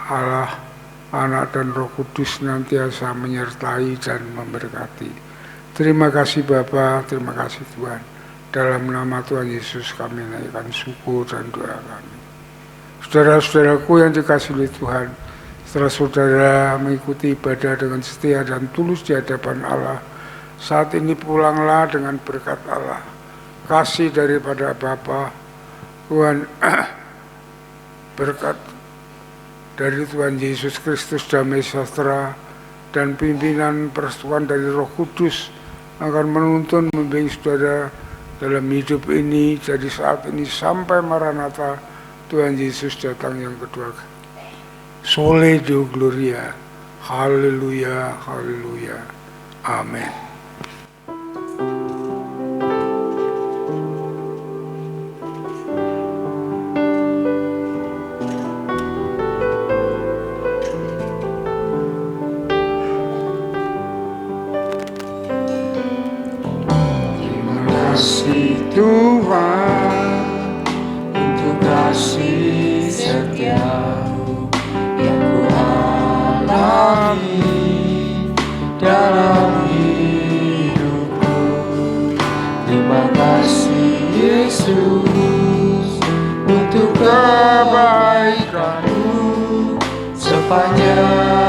Allah, Anak dan Roh Kudus senantiasa menyertai dan memberkati. Terima kasih Bapa, terima kasih Tuhan. Dalam nama Tuhan Yesus kami naikkan syukur dan doa kami. Saudara-saudaraku yang dikasihi oleh Tuhan, setelah saudara mengikuti ibadah dengan setia dan tulus di hadapan Allah, saat ini pulanglah dengan berkat Allah, kasih daripada Bapa, Tuhan, berkat dari Tuhan Yesus Kristus, damai sejahtera, dan pimpinan persekutuan dari Roh Kudus akan menuntun membimbing saudara dalam hidup ini dari saat ini sampai Maranatha Tuhan Yesus datang yang kedua. Sole Deo Gloria. Haleluya, haleluya. Amin. Tuhan, untuk kasih setiamu yang ku alami dalam hidupku. Terima kasih Yesus untuk kebaikan-Mu sepanjang